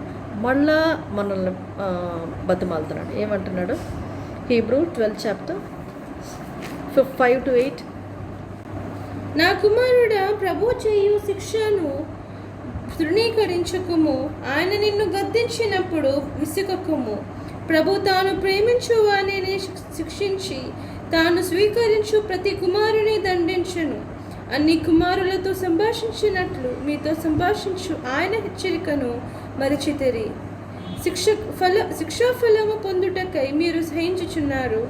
మళ్ళా మనల్ని బతిమాలుతున్నాడు. ఏమంటున్నాడు? Hebrew 12th chapter 5 to 8. నా కుమారుడా, ప్రభు చేయు శిక్షను తృణీకరించకుము. ఆయన నిన్ను గద్దించినప్పుడు విసుగకుము. ప్రభు తాను ప్రేమించు వారిని శిక్షించి తాను స్వీకరించు ప్రతి కుమారుని దండించును. అన్ని కుమారులతో సంభాషించినట్లు మీతో సంభాషించు ఆయన హెచ్చరికను మరిచితిరి. శిక్షాఫలము పొందుటకై మీరు సహించుచున్నారు.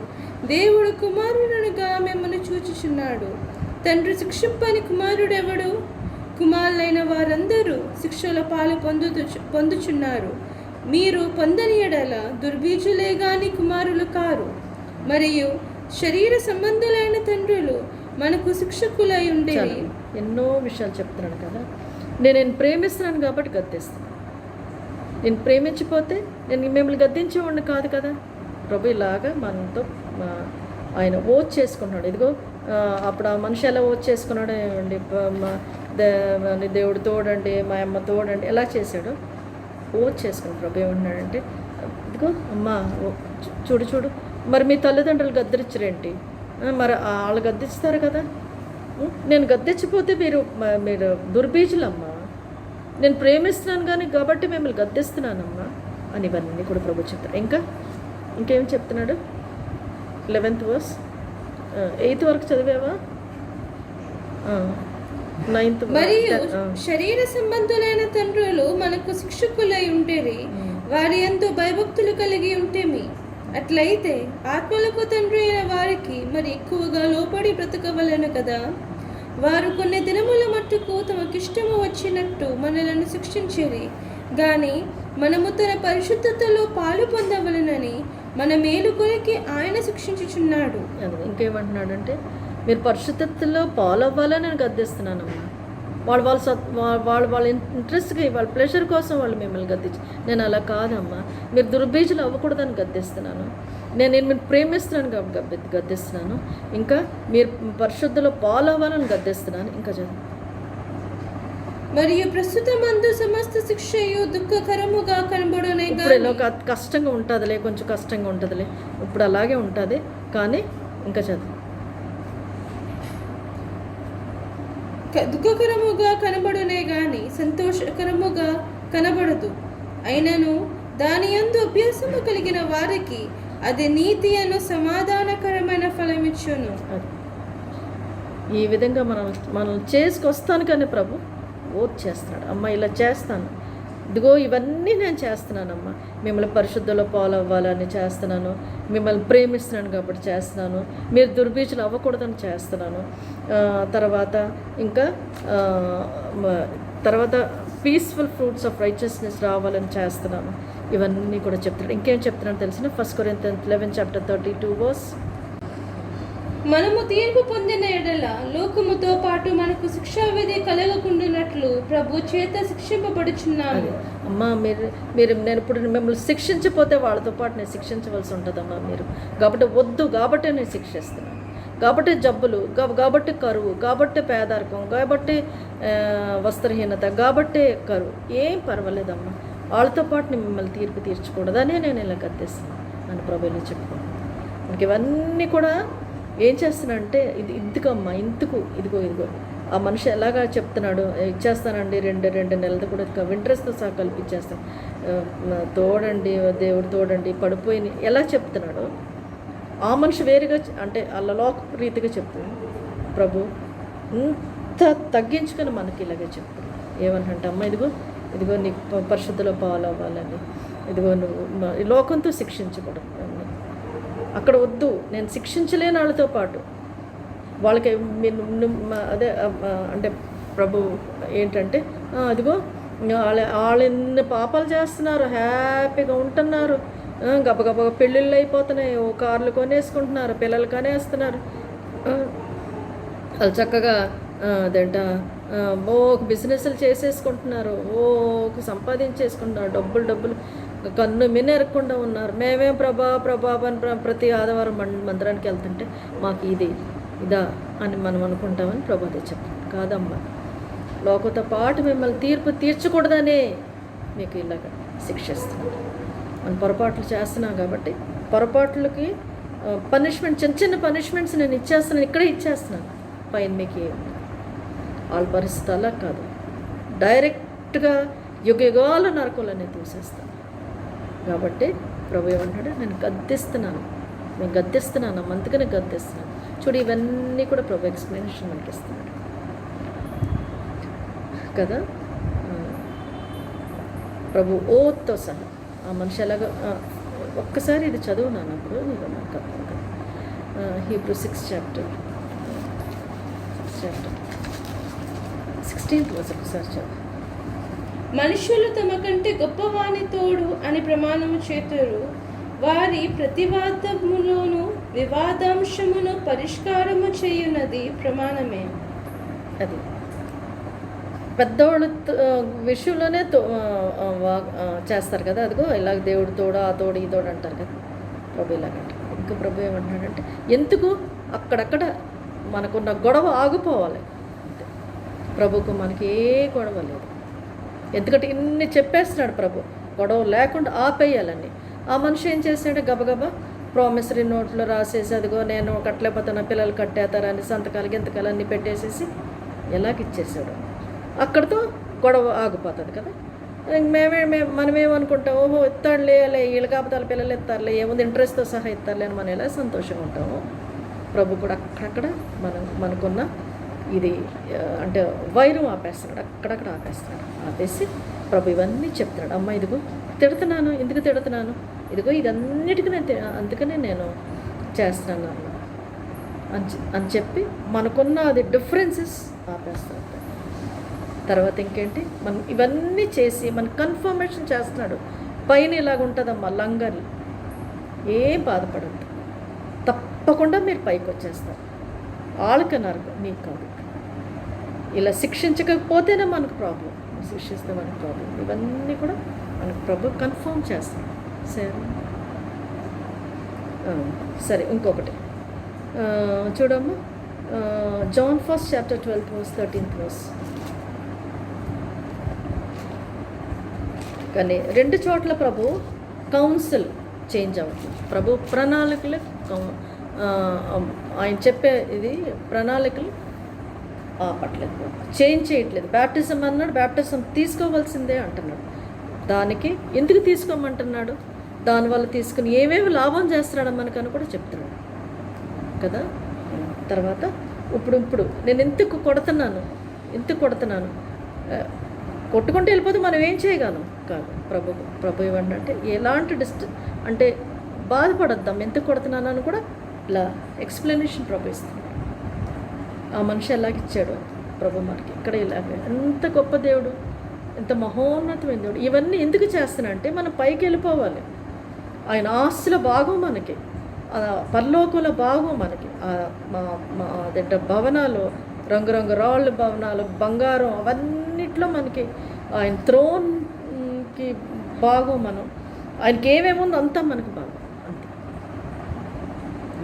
దేవుడు కుమారునుగా మిమ్మల్ని చూచుచున్నాడు. తండ్రి శిక్షింపని కుమారుడెవడు? కుమారులైన వారందరూ శిక్షల పాలు పొందుచున్నారు. మీరు పొందని ఎడల దుర్బీజులే గాని కుమారులు కారు. మరియు శరీర సంబంధులైన తండ్రులు మనకు శిక్షకులై ఉండేవి. ఎన్నో విషయాలు చెప్తున్నాను కదా. నేను ప్రేమిస్తున్నాను కాబట్టి గద్దిస్తాను. నేను ప్రేమించిపోతే నేను మిమ్మల్ని గద్దించేవాడిని కాదు కదా. ప్రభు ఇలాగా మనతో ఆయన ఓచ్ చేసుకున్నాడు. ఇదిగో అప్పుడు ఆ మనిషి ఎలా ఓచ్ చేసుకున్నాడు అండి, దేవుడు తోడండి, మా అమ్మ తోడండి, ఎలా చేశాడు? ఓచ్ చేసుకున్నాడు. ప్రభు ఏమన్నాడంటే, ఇదిగో అమ్మ చూడు, మరి మీ తల్లిదండ్రులు గద్దించరేంటి? మరి వాళ్ళు గద్దిస్తారు కదా. నేను గద్దించిపోతే మీరు దుర్బీజులమ్మా. నేను ప్రేమిస్తున్నాను కానీ కాబట్టి మిమ్మల్ని గద్దిస్తున్నానమ్మా అని ఇవన్నీ కూడా ప్రభు చెప్తాడు. ఇంకేం చెప్తున్నాడు? 11th verse. 8th వరకు చదివావా? 9th. మరియు శరీర సంబంధులైన తండ్రులు మనకు శిక్షకులై ఉంటేరి, వారి యందు భయభక్తులు కలిగి ఉంటేమి. అట్లయితే ఆత్మలకు తండ్రి అయిన వారికి మరి ఎక్కువగా లోపడి బ్రతకవలను కదా. వారు కొన్ని దినముల మట్టుకు తమకిష్టము వచ్చినట్టు మనలను శిక్షించేది గాని మనము తన పరిశుద్ధతలో పాలు పొందవలనని మన మేలు కొరకి ఆయన శిక్షించుచున్నాడు. ఇంకేమంటున్నాడంటే, మీరు పరిశుద్ధతలో పాలు అవ్వాలని నేను గద్దిస్తున్నానమ్మా. వాళ్ళ ఇంట్రెస్ట్కి, వాళ్ళ ప్లెజర్ కోసం వాళ్ళు మిమ్మల్ని గద్దించి, నేను అలా కాదమ్మా. మీరు దుర్బీజులు అవ్వకూడదని గద్దిస్తున్నాను. నేను ప్రేమిస్తున్నాను కాబట్టి గద్దిస్తున్నాను. ఇంకా మీరు పరిశుద్ధలో పాలు అవ్వాలని గద్దిస్తున్నాను. ఇంకా చదువు. మరియు ప్రస్తుతమందు సమస్త శిక్షయు దుఃఖకరముగా కనబడునే. ఇప్పుడు కష్టంగా ఉంటుందిలే, కొంచెం కష్టంగా ఉంటుందిలే, ఇప్పుడు అలాగే ఉంటుంది. కానీ ఇంకా చదువు. దుఃఖకరముగా కనబడునే గాని సంతోషకరముగా కనబడదు. అయినను దాని యందు అభ్యాసము కలిగిన వారికి అది నీతి అను సమాధానకరమైన ఫలమిచ్చును. ఈ విధంగా మనం చేసుకొస్తాను కానీ ప్రభు ఓట్ చేస్తున్నాడు. అమ్మ ఇలా చేస్తాను, ఇదిగో ఇవన్నీ నేను చేస్తున్నానమ్మా. మిమ్మల్ని పరిశుద్ధలో పాలు అవ్వాలని చేస్తున్నాను, మిమ్మల్ని ప్రేమిస్తున్నాను కాబట్టి చేస్తున్నాను, మీరు దుర్బీజులు అవ్వకూడదని చేస్తున్నాను. తర్వాత పీస్ఫుల్ ఫ్రూట్స్ ఆఫ్ రైచియస్నెస్ రావాలని చేస్తున్నాను. ఇవన్నీ కూడా చెప్తున్నాడు. ఇంకేం చెప్తున్నాడు తెలిసిన 1 Corinthians 11 chapter 32 verse. మనము తీర్పు పొందిన ఎడల లోకముతో పాటు మనకు శిక్షావిధి కలగకుండానట్లు ప్రభు చేత శిక్షింపబడుచున్నాము. అమ్మా మీరు నేను ఇప్పుడు మిమ్మల్ని శిక్షించిపోతే వాళ్ళతో పాటు నేను శిక్షించవలసి ఉంటుందమ్మా మీరు. కాబట్టి వద్దు, కాబట్టి నేను శిక్షిస్తున్నాను. కాబట్టి జబ్బులు, కాబట్టి కరువు, కాబట్టి పేదరికం, కాబట్టి వస్త్రహీనత, కాబట్టి కరువు, ఏం పర్వాలేదమ్మా, వాళ్ళతో పాటు నేను మిమ్మల్ని తీర్పు తీర్చకూడదనే నేను ఇలా గద్దేస్తున్నాను అని ప్రభువుని చెప్పుకున్నాను. మనకి ఇవన్నీ కూడా ఏం చేస్తున్నానంటే ఇదిగమ్మా, ఇదిగో ఆ మనిషి ఎలాగా చెప్తున్నాడు, ఇచ్చేస్తానండి, రెండు నెలలతో కూడా ఇంట్రెస్ట్తో సహా కల్పించేస్తాను, తోడండి దేవుడు తోడండి, పడిపోయి ఎలా చెప్తున్నాడు. ఆ మనిషి వేరుగా అంటే అల్లలోక రీతిగా చెప్తుంది. ప్రభు ఇంత తగ్గించుకొని మనకి ఇలాగే చెప్తుంది. ఏమనంటే అమ్మ ఇదిగో నీకు పరిశుద్ధిలో పాలవ్వాలని, ఇదిగో నువ్వు ఈ లోకంతో శిక్షించకూడదు. అక్కడ వద్దు, నేను శిక్షించలేని వాళ్ళతో పాటు వాళ్ళకి అదే అంటే ప్రభు ఏంటంటే అదిగో వాళ్ళు ఎన్ని పాపాలు చేస్తున్నారు, హ్యాపీగా ఉంటున్నారు, గబగబా పెళ్ళిళ్ళు అయిపోతున్నాయి, ఓ కార్లు కొనేసుకుంటున్నారు, పిల్లలు కొనేస్తున్నారు, వాళ్ళు చక్కగా అదేంట బిజినెస్లు చేసేసుకుంటున్నారు, సంపాదించేసుకుంటున్నారు, డబ్బులు కన్ను మినెరకుండా ఉన్నారు. మేమేం ప్రభా అని ప్రతి ఆదివారం మందిరానికి వెళ్తుంటే మాకు ఇదా అని మనం అనుకుంటామని ప్రభాతే చెప్తాం. కాదమ్మా, లోకంతో పాటు మిమ్మల్ని తీర్పు తీర్చకూడదనే మీకు ఇలాగ శిక్షిస్తున్నాం. మనం పొరపాట్లు చేస్తున్నాం కాబట్టి పొరపాట్లకి పనిష్మెంట్, చిన్న పనిష్మెంట్స్ నేను ఇచ్చేస్తున్నాను, ఇక్కడే ఇచ్చేస్తున్నాను, పైన మీకు వాళ్ళ పరిస్థితి అలా కాదు, డైరెక్ట్గా యుగాలు నరకులనే తీసేస్తాను. కాబట్టి ప్రభు ఏమంటాడు, నేను గద్దిస్తున్నాను, అందుకనే గద్దిస్తున్నాను. చూడు, ఇవన్నీ కూడా ప్రభు ఎక్స్ప్లెనేషన్ మనకి ఇస్తున్నాడు కదా. ప్రభు ఓతో సహా ఆ మనిషి ఎలాగో ఒక్కసారి ఇది చదువున్నాను అప్పుడు నీకు నాకు అర్థం కాదు. Hebrew 6th chapter 16th verse ఒకసారి చదువు. మనుషులు తమ కంటే గొప్పవాని తోడు అని ప్రమాణము చేతురు, వారి ప్రతివాదములోను వివాదాంశమును పరిష్కారము చేయున్నది ప్రమాణమే. అది పెద్దవాళ్ళు విషయంలోనే చేస్తారు కదా. అదిగో ఇలాగ దేవుడు తోడు, ఆ తోడు, ఈ తోడు అంటారు కదా. ప్రభు ఇలాగంట. ఇంకా ప్రభు ఏమంటున్నాడంటే, ఎందుకు అక్కడక్కడ మనకున్న గొడవ ఆగిపోవాలి అంతే. ప్రభుకు మనకి ఏ గొడవ లేదు, ఎందుకంటే ఇన్ని చెప్పేస్తున్నాడు ప్రభు, గొడవ లేకుండా ఆపేయాలని. ఆ మనిషి ఏం చేశాడు, గబగబా ప్రామిసరీ నోట్లో రాసేసి, అదిగో నేను కట్టలేకపోతున్నా, పిల్లలు కట్టేస్తారని సంతకాలు గింతకాలు అన్నీ పెట్టేసేసి ఎలాగిచ్చేసాడు. అక్కడితో గొడవ ఆగిపోతుంది కదా. మనమేమనుకుంటాం, ఓహో ఇస్తాడులే, వీళ్ళు కాకపోతే వాళ్ళ పిల్లలు ఇస్తారులే, ఏముంది ఇంట్రెస్ట్తో సహా ఇస్తారులే అని మనం ఎలా సంతోషంగా ఉంటాము. ప్రభు కూడా అక్కడక్కడ మనకున్న ఇది అంటే వైరం ఆపేస్తున్నాడు, అక్కడక్కడ ఆపేస్తున్నాడు. ఆపేసి ప్రభు ఇవన్నీ చెప్తున్నాడు. అమ్మ ఇదిగో తిడుతున్నాను, ఎందుకు తిడుతున్నాను, ఇదిగో ఇదన్నిటికీ అందుకనే నేను చేస్తున్నాను అని చెప్పి మనకున్న అది డిఫరెన్సెస్ ఆపేస్తాడు. తర్వాత ఇంకేంటి, మనం ఇవన్నీ చేసి మన కన్ఫర్మేషన్ చేస్తున్నాడు. పైన ఇలాగ ఉంటుందమ్మా, లంగర్లు ఏం బాధపడద్దు, తప్పకుండా మీరు పైకి వచ్చేస్తారు. వాళ్ళకన్నారు నీకు కాదు. ఇలా శిక్షించకపోతేనే మనకు ప్రాబ్లం, శిక్షిస్తే మనకు ప్రాబ్లం. ఇవన్నీ కూడా మనకు ప్రభు కన్ఫర్మ్ చేస్తాడు. సరే ఇంకొకటి చూడమ్మా, John 1st chapter 12th verse 13th verse. కానీ 2 చోట్ల ప్రభు కౌన్సిల్ చేంజ్ అవుతుంది. ప్రభు ప్రణాళికలు ఆయన చెప్పే ఇది ప్రణాళికలు ఆపట్లేదు, చేంజ్ చేయట్లేదు. బ్యాప్టిజం అన్నాడు, బ్యాప్టిజం తీసుకోవాల్సిందే అంటున్నాడు. దానికి ఎందుకు తీసుకోమంటున్నాడు, దానివల్ల తీసుకుని ఏమేమి లాభం చేస్తున్నాడు మనకని కూడా చెప్తున్నాడు కదా. తర్వాత ఇప్పుడు నేను ఎందుకు కొడుతున్నాను కొట్టుకుంటూ వెళ్ళిపోతే మనం ఏం చేయగలం కాదు. ప్రభు ఏమంటే ఎలాంటి అంటే బాధపడద్దాం, ఎందుకు కొడుతున్నాను అని కూడా ఇలా ఎక్స్ప్లెనేషన్ ప్రభు ఇస్తుంది. ఆ మనిషి ఎలాగిచ్చాడు ప్రభు మనకి ఇక్కడ ఇలాగ. ఎంత గొప్ప దేవుడు, ఎంత మహోన్నతమైన దేవుడు. ఇవన్నీ ఎందుకు చేస్తున్నా అంటే మనం పైకి వెళ్ళిపోవాలి, ఆయన ఆస్తుల భాగం మనకి. పరలోకంలో బాగు మనకి మా మా అదేంట భవనాలు, రంగురంగు రాళ్ళు భవనాలు, బంగారం, అవన్నిట్లో మనకి ఆయన థ్రోన్కి బాగు. మనం ఆయనకి ఏమేముందో అంతా మనకు బాగు, అంతే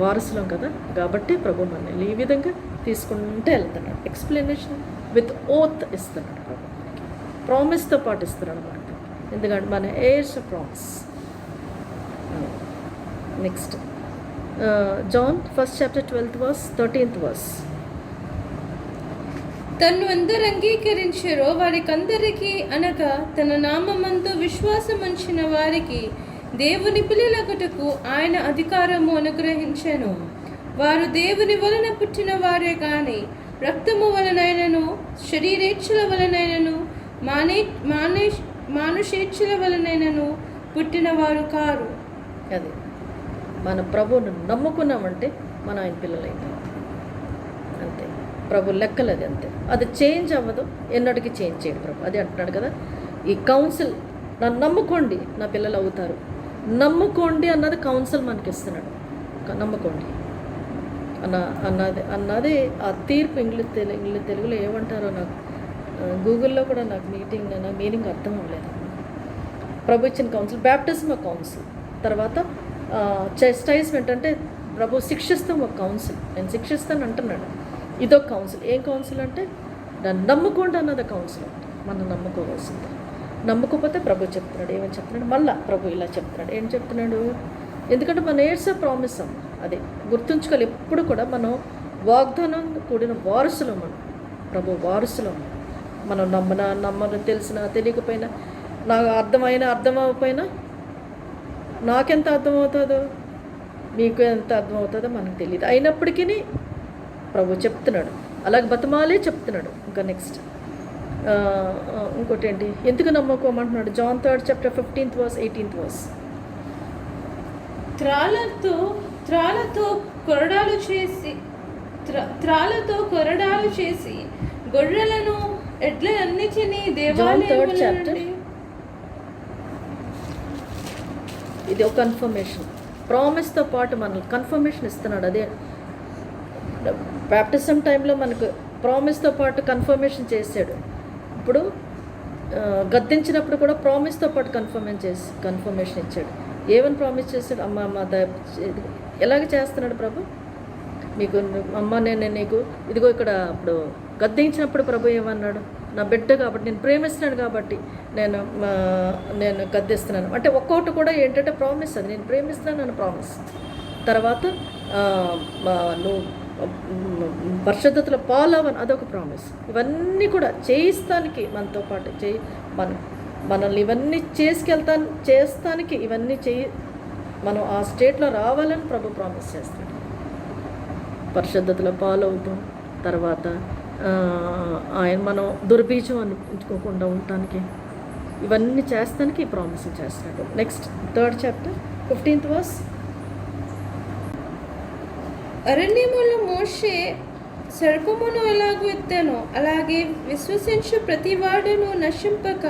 వారసులం కదా. కాబట్టి ప్రభు మనల్ని ఈ విధంగా తీసుకుంటే వెళ్తున్నాడు. ఎక్స్ప్లెనేషన్ విత్ ఓత్ ఇస్తున్నాడు ప్రభు మనకి, ప్రామిస్తో పాటు ఇస్తున్నాడు మనకి. ఎందుకంటే మన heirs promise. Next John 1st chapter 12th verse 13th verse. తన్ను అందరు అంగీకరించారో వారికందరికీ, అనగా తన నామమందు విశ్వాసముంచిన వారికి దేవుని పిల్లలగుటకు ఆయన అధికారము అనుగ్రహించెను. వారు దేవుని వలన పుట్టిన వారే కానీ రక్తము వలనైనను, శరీరేచ్ఛల వలనైనను, మానుషేచ్ఛల వలనైనను పుట్టిన వారు కారు. అది మన ప్రభువును నమ్ముకున్నామంటే మనం ఆయన పిల్లలైతే అంతే. ప్రభు లెక్కలు అది అంతే. అది చేంజ్ అవ్వదు, ఎన్నటికీ చేంజ్ చేయడు ప్రభు. అదే అంటున్నాడు కదా, ఈ కౌన్సిల్ నన్ను నమ్ముకోండి నా పిల్లలు అవుతారు. నమ్ముకోండి అన్నది కౌన్సిల్ మనకి ఇస్తున్నాడు. నమ్ముకోండి అన్నది ఆ తీర్పు. ఇంగ్లీష్ తెలుగులో ఏమంటారో నాకు గూగుల్లో కూడా నాకు మీనింగ్ అర్థం అవ్వలేదు. ప్రభు ఇచ్చిన కౌన్సిల్, బ్యాప్టిజం ఒక కౌన్సిల్, తర్వాత చెస్టైజ్మెంట్ అంటే ప్రభు శిక్షిస్తాం ఒక కౌన్సిల్. నేను శిక్షిస్తాను అంటున్నాడు, ఇదొక కౌన్సిల్. ఏం కౌన్సిల్ అంటే నన్ను నమ్ముకోండి అన్నది కౌన్సిల్. మనం నమ్ముకోవాల్సింది. నమ్ముకోకపోతే ప్రభు చెప్తున్నాడు, ఏమని చెప్తున్నాడు, మళ్ళా ప్రభు ఇలా చెప్తున్నాడు. ఏం చెప్తున్నాడు, ఎందుకంటే మన ఎయిర్స్ ప్రామిస్ అమ్మ. అదే గుర్తుంచుకోవాలి ఎప్పుడు కూడా, మనం వాగ్దానం కూడిన వారసులం. మనం ప్రభు వారసులం. మనం నమ్మను తెలిసినా తెలియకపోయినా, నాకు అర్థం అవ్వకపోయినా, నాకెంత అర్థమవుతుందో మీకు ఎంత అర్థమవుతుందో మనకు తెలియదు. అయినప్పటికీ ప్రభు చెప్తున్నాడు, అలాగే బతిమాలే చెప్తున్నాడు. ఇంకా నెక్స్ట్ ఇంకోటి ఏంటి, ఎందుకు నమ్మకోమంటున్నాడు. John 3rd chapter 15th verse 18th verse. త్రాళ్ళతో కొరడాలు చేసి గొర్రెలను ఎడ్లన్నిటినీ దేవాలయముల ఇది ఒక కన్ఫర్మేషన్. ప్రామిస్తో పాటు మనకు కన్ఫర్మేషన్ ఇస్తున్నాడు. అదే బ్యాప్టిజం టైంలో మనకు ప్రామిస్తో పాటు కన్ఫర్మేషన్ చేశాడు. ఇప్పుడు గద్దించినప్పుడు కూడా ప్రామిస్తో పాటు కన్ఫర్మేషన్ ఇచ్చాడు. ఏమని ప్రామిస్ చేశాడు, అమ్మ ఎలాగ చేస్తున్నాడు ప్రభు మీకు, అమ్మ నేను నీకు ఇదిగో ఇక్కడ. అప్పుడు గద్దించినప్పుడు ప్రభు ఏమన్నాడు, నా బిడ్డ కాబట్టి, నేను ప్రేమిస్తున్నాను కాబట్టి నేను గద్దిస్తున్నాను అంటే ఒక్కొక్కటి కూడా ఏంటంటే ప్రామిస్. అది నేను ప్రేమిస్తున్నాను అని ప్రామిస్. తర్వాత నువ్వు పరిశుద్ధతలో పాలవని అదొక ప్రామిస్. ఇవన్నీ కూడా చేయిస్తానికి మనతో పాటు మనల్ని ఇవన్నీ చేస్తానికి ఇవన్నీ మనం ఆ స్టేట్లో రావాలని ప్రభు ప్రామిస్ చేస్తాడు. పరిశుద్ధతలో పాలవుతాం. తర్వాత ఆయన మనం దుర్బీజం అనిపించుకోకుండా ఉండటానికి ఇవన్నీ చేస్తానికి ఈ ప్రామిస్ చేస్తున్నాడు. Next 3rd chapter 15th verse. అరణ్యములో మోషే సర్పమును ఎలాగూ ఎత్తానో అలాగే విశ్వసించు ప్రతి వాడును నశింపక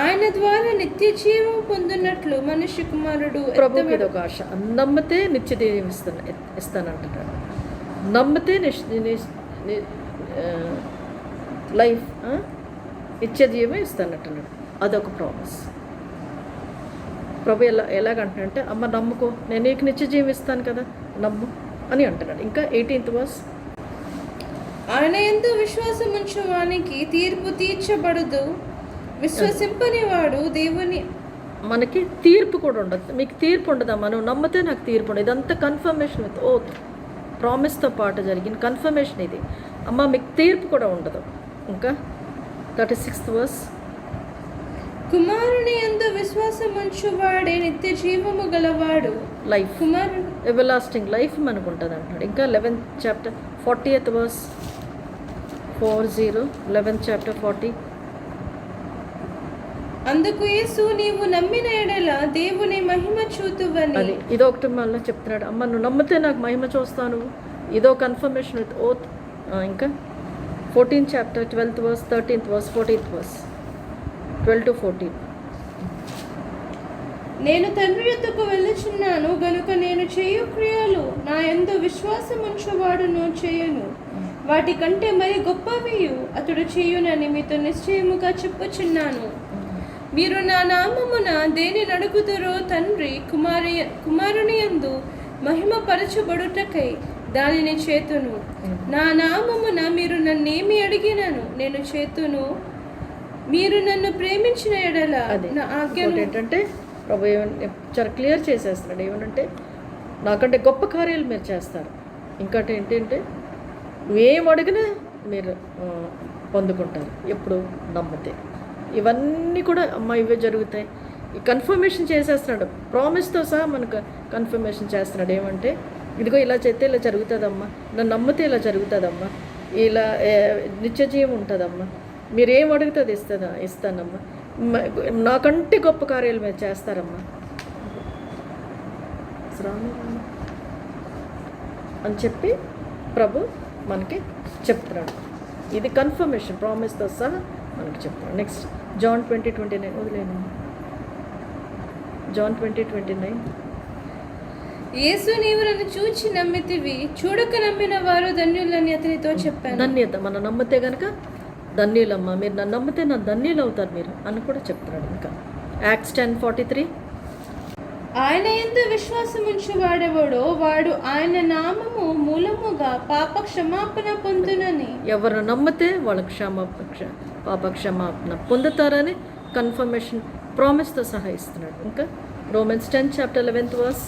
ఆయన ద్వారా నిత్య జీవం పొందినట్లు మనుష్య కుమారుడు. ప్రభుకి ఇదొక ఆశ, నమ్మితే నిత్య జీవం ఇస్తానంటున్నాడు. నమ్మితే లైఫ్ నిత్య జీవం ఇస్తానంటున్నాడు. అదొక ప్రామిస్. ప్రభు ఎలాగంటున్నాడంటే, అమ్మ నమ్ముకో, నేను నీకు నిత్య జీవం ఇస్తాను కదా, నమ్ము అని అంటున్నాడు. ఇంకా 18th verse. ఆయన యందు విశ్వాసముంచు వానికి తీర్పు తీర్చబడదు, విశ్వసింపని వాడు దేవుని. మనకి తీర్పు కూడా ఉండదు. మీకు తీర్పు ఉండదమ్మా, నువ్వు నమ్మితే నాకు తీర్పు ఉండదు. ఇదంతా కన్ఫర్మేషన్ విత్ ఓత్, ప్రామిస్తో పాటు జరిగిన కన్ఫర్మేషన్ ఇది. అమ్మ మీకు తీర్పు కూడా ఉండదు. ఇంకా 36th verse. కుమారుని యందు విశ్వాసముంచు వాడే నిత్య జీవము గలవాడు. లైఫ్, కుమారుడు ఎవలాస్టింగ్ లైఫ్ మనకు ఉంటుంది అంటున్నాడు. ఇంకా 11th chapter 40th verse 40, 11th chapter 40. అందుకు యేసు నీవు నమ్మిన ఎడల దేవుని మహిమ చూతువని. అది ఇదొకటి మళ్ళీ చెప్తున్నాడు, అమ్మ నువ్వు నమ్మితే నాకు మహిమ చూస్తాను. ఇదో కన్ఫర్మేషన్ విత్ ఓత్. ఇంకా 14th chapter 12th verse, 13th verse, 14th verse, 12 to 14. నేను తండ్రి యొద్దకు వెళ్ళుచున్నాను గనుక నేను చేయు క్రియలు నా యందు విశ్వాసముంచువాడును చేయును, వాటి కంటే మరి గొప్పవియు అతడు చేయునని మీతో నిశ్చయముగా చెప్పుచున్నాను. మీరు నా నామమున దేని నడుగుదురో తండ్రి కుమారుని యందు మహిమ పరచబడుటకై దానిని చేతును. నా నామమున మీరు నన్నేమి అడిగినను నేను చేతును. మీరు నన్ను ప్రేమించిన ఎడల నా ఆజ్ఞను ఏంటంటే ప్రభు చాలా క్లియర్ చేసేస్తున్నాడు. ఏమనంటే నాకంటే గొప్ప కార్యాలు మీరు చేస్తారు. ఇంకోటి ఏంటంటే నువ్వేం అడిగినా మీరు పొందుకుంటారు ఎప్పుడు నమ్మితే. ఇవన్నీ కూడా అమ్మ ఇవే జరుగుతాయి. ఈ కన్ఫర్మేషన్ చేసేస్తున్నాడు, ప్రామిస్తో సహా మనకు కన్ఫర్మేషన్ చేస్తున్నాడు. ఏమంటే ఇదిగో ఇలా చేస్తే ఇలా జరుగుతుందమ్మా, నన్ను నమ్మితే ఇలా జరుగుతుందమ్మా, ఇలా నిత్యజీవం ఉంటుందమ్మా, మీరేం అడుగుతుంది ఇస్తానమ్మా, నాకంటే గొప్ప కార్యాలు మీరు చేస్తారమ్మా అని చెప్పి ప్రభు మనకి చెప్తున్నాడు. ఇది కన్ఫర్మేషన్ ప్రామిస్తో సహా మనకి చెప్తున్నాడు. నెక్స్ట్ జాన్ 20:29 వదిలేను. జాన్ 20:29. యేసు నీవు నన్ను చూచి నమ్మితివి, చూడక నమ్మిన వారు ధన్యులని అతనితో చెప్పాను. ధన్యత, మనం నమ్మితే కనుక ధన్యులమ్మ, మీరు నన్ను నమ్మితే నా ధన్యులు అవుతారు మీరు అని కూడా చెప్తున్నాడు. ఇంకా యాక్ట్స్ 10:43. ఆయన యందు విశ్వాసముంచు వాడెవడో వాడు ఆయన నామము మూలముగా పాప క్షమాపణ పొందునని. ఎవరు నమ్మితే వాళ్ళకి పాప క్షమాపణ పొందుతారని కన్ఫర్మేషన్ ప్రామిస్తో సహా ఇస్తున్నాడు. ఇంకా రోమన్స్ 10:11.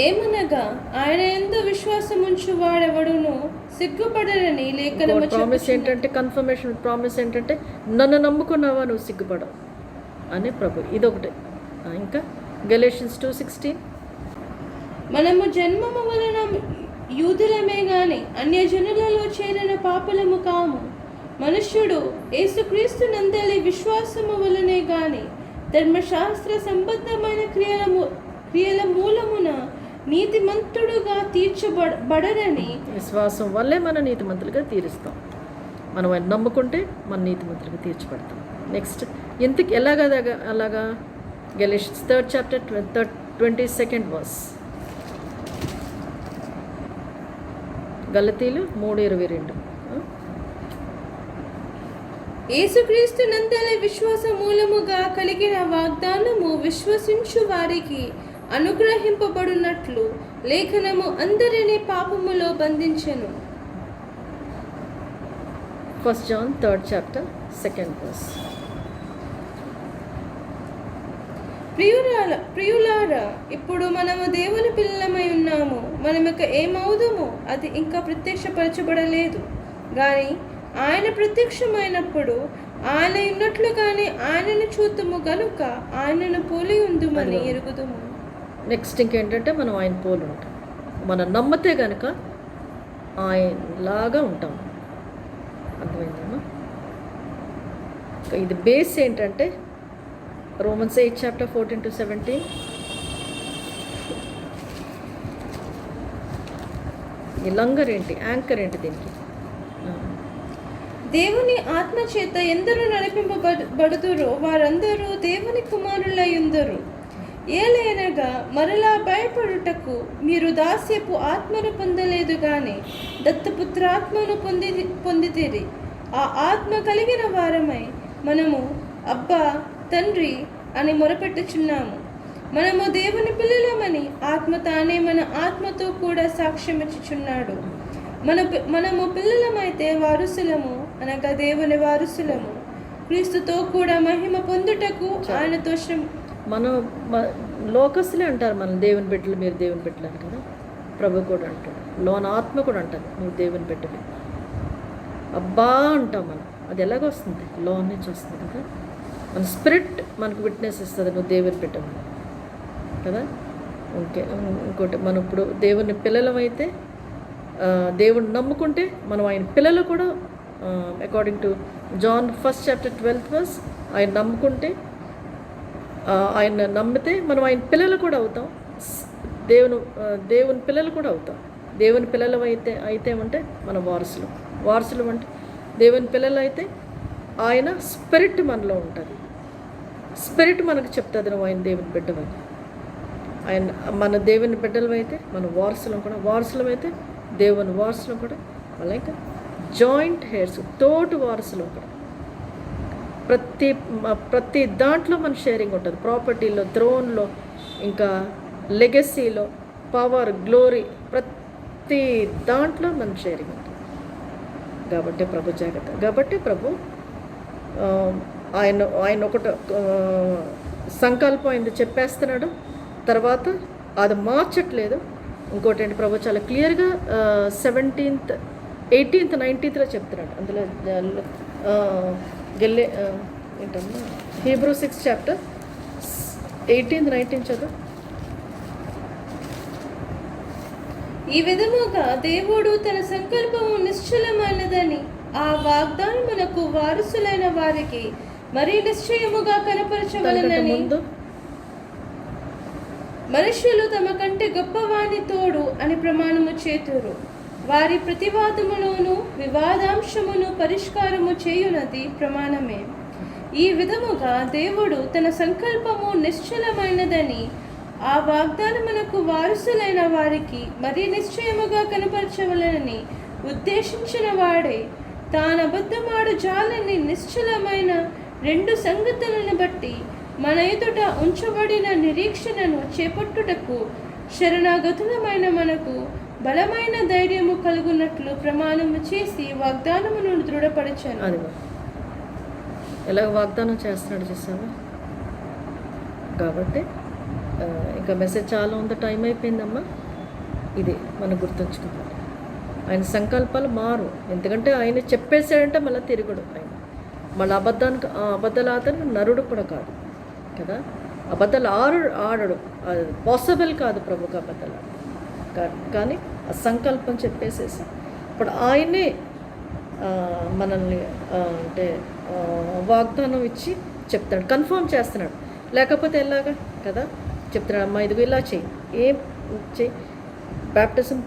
ఏమనగా ఆయన యందు విశ్వాసముంచు వాడెవడును సిగ్గుపడరని లేఖనము ప్రామిస్ ఏంటంటే కన్ఫర్మేషన్ ప్రామిస్ ఏంటంటే నన్ను నమ్ముకున్నావా నువ్వు సిగ్గుపడవు అని ప్రభు. ఇదొకటి. ఇంకా గలేషియన్స్ 2:16. మనము జన్మము వలన యూదులమే గాని అన్యజనులలో చేరిన పాపులము కాము. మనుష్యుడు యేసుక్రీస్తు నందలి విశ్వాసము వలనే గాని ధర్మశాస్త్ర సంబద్ధమైన క్రియల మూలమున నీతిమంతుడుగా తీర్చబడరని. విశ్వాసం వల్లే మన నీతిమంతులుగా తీరుస్తాం. మనం ఆయన నమ్ముకుంటే మన నీతిమంతులుగా తీర్చబడతాం. నెక్స్ట్ ఎందుకు అలాగా Galatians 3rd chapter 22nd verse. గలతీలు 3:22. యేసుక్రీస్తు నందలి విశ్వాస మూలముగా కలిగిన వాగ్దానము విశ్వసించు వారికి అనుగ్రహింపబడినట్లు లేఖనము అందరినీ పాపములో బంధించెను. 1 John 3rd chapter 2nd verse. ప్రియులారా, ఇప్పుడు మనము దేవుని పిల్లలమై ఉన్నాము, మనమిక ఏమవుదుమో అది ఇంకా ప్రత్యక్షపరచబడలేదు కానీ ఆయన ప్రత్యక్షమైనప్పుడు ఆయన ఉన్నట్లుగానే ఆయనను చూద్దుము గనుక ఆయనను పోలి ఉందుమని ఎరుగుదుము. నెక్స్ట్ ఇంకేంటంటే మనం ఆయన పోలి ఉంటాం. మనం నమ్మితే కనుక ఆయనలాగా ఉంటాం. అర్థమైందమ్మా? ఇది బేస్ ఏంటంటే రోమన్స్ 8 chapter 14-17. ఈ లంగర్ ఏంటి, యాంకర్ ఏంటి దీనికి? దేవుని ఆత్మ చేత ఎందరూ నడిపింపబడుదురో వారందరూ దేవుని కుమారులయ్యుందరు. ఏలైనగా మరలా భయపడుటకు మీరు దాస్యపు ఆత్మను పొందలేదు గాని దత్తపుత్రాత్మను పొందితిరి. ఆ ఆత్మ కలిగిన వారమై మనము అబ్బా తండ్రి అని మొరపెట్టుచున్నాము. మనము దేవుని పిల్లలమని ఆత్మ తానే మన ఆత్మతో కూడా సాక్ష్యమిచ్చుచున్నాడు. మనము పిల్లలమైతే వారసులము, అనగా దేవుని వారసులము, క్రీస్తుతో కూడా మహిమ పొందుటకు ఆయనతో మనం లోకస్తులే అంటారు మనం దేవుని బిడ్డలు, మీరు దేవుని బిడ్డలు అని కదా. ప్రభు కూడా అంటాడు, లోన ఆత్మ కూడా అంటారు నువ్వు దేవుని బిడ్డవి. అబ్బా అంటాం మనం. అది ఎలాగొస్తుంది? లోన నుంచి వస్తుంది కదా. మన స్పిరిట్ మనకు విట్నెస్ ఇస్తుంది నువ్వు దేవుని బిడ్డవి కదా. ఓకే. ఇంకోటి, మనం ఇప్పుడు దేవుని పిల్లలమైతే దేవుడిని నమ్ముకుంటే మనం ఆయన పిల్లలు కూడా. According to John 1st chapter 12th verse, ఆయన నమ్ముకుంటే ఆయన నమ్మితే మనం ఆయన పిల్లలు కూడా అవుతాం. దేవుని పిల్లలు కూడా అవుతాం. దేవుని పిల్లలు అయితే ఏమంటే మన వారసులు అంటే దేవుని పిల్లలు అయితే ఆయన స్పిరిట్ మనలో ఉంటుంది. స్పిరిట్ మనకు చెప్తుంది నువ్వు ఆయన దేవుని బిడ్డవని. ఆయన మన దేవుని బిడ్డలు అయితే మన వారసులం కూడా, వారసులం అయితే దేవుని వారసులం కూడా, మళ్ళీ ఇంకా జాయింట్ హెయిర్స్ తోటి వారసులం కూడా. ప్రతి దాంట్లో మన షేరింగ్ ఉంటుంది. ప్రాపర్టీలో, థ్రోన్లో, ఇంకా లెగసీలో, పవర్, గ్లోరీ, ప్రతి దాంట్లో మన షేరింగ్ ఉంటుంది. కాబట్టి ప్రభు జాగ్రత్త. కాబట్టి ప్రభు ఆయన ఒకటి సంకల్పం అయింది చెప్పేస్తున్నాడు, తర్వాత అది మార్చట్లేదు. ఇంకోటి ఏంటి, ప్రభు చాలా క్లియర్గా 17th, 18th, 19th చెప్తున్నాడు. అందులో ఏంటమ్మా హీబ్రూ 6 chapter 18th, 19th చదువు. ఈ విధముగా దేవుడు తన సంకల్పము నిశ్చలమైనదని ఆ వాగ్దానమునకు వారసులైన వారికి మరీ నిశ్చయముగా కనపరచవలనని మనుష్యులు తమ కంటే గొప్పవాని తోడు అని ప్రమాణము చేతురు. వారి ప్రతివాదములోను వివాదాంశమును పరిష్కారము చేయునది ప్రమాణమే. ఈ విధముగా దేవుడు తన సంకల్పము నిశ్చలమైనదని ఆ వాగ్దానమునకు వారసులైన వారికి మరీ నిశ్చయముగా కనపరచవలనని ఉద్దేశించిన వాడే తానబద్ధమాడు జాలని నిశ్చలమైన 2 సంగతులను బట్టి మన ఎదుట ఉంచబడిన నిరీక్షణను చేపట్టుటకు శరణాగతులమైన మనకు బలమైన ధైర్యము కలుగునట్లు ప్రమాణము చేసి వాగ్దానమును దృఢపరచాను. అది ఎలా వాగ్దానం చేస్తున్నాడు చూసావా. కాబట్టి ఇంకా మెసేజ్ చాలా ఉంది, టైం అయిపోయిందమ్మా. ఇది మనం గుర్తుంచుకోవాలి. ఆయన సంకల్పాలు మారు, ఎందుకంటే ఆయన చెప్పేసాడంటే మళ్ళీ తిరుగుడు. ఆయన మళ్ళీ అబద్ధాలు ఆతను నరుడు కూడా కాదు కదా. అబద్ధాలు ఆడడు, అది పాసిబుల్ కాదు ప్రభుకి అబద్ధాలు. కానీ ఆ సంకల్పం చెప్పేసేసి ఇప్పుడు ఆయనే మనల్ని అంటే వాగ్దానం ఇచ్చి చెప్తాడు, కన్ఫర్మ్ చేస్తున్నాడు. లేకపోతే ఎలాగా కదా చెప్తున్నాడు, అమ్మా ఇదిగో ఇలా చెయ్యి, ఏం చెయ్యి, బ్యాప్టిజం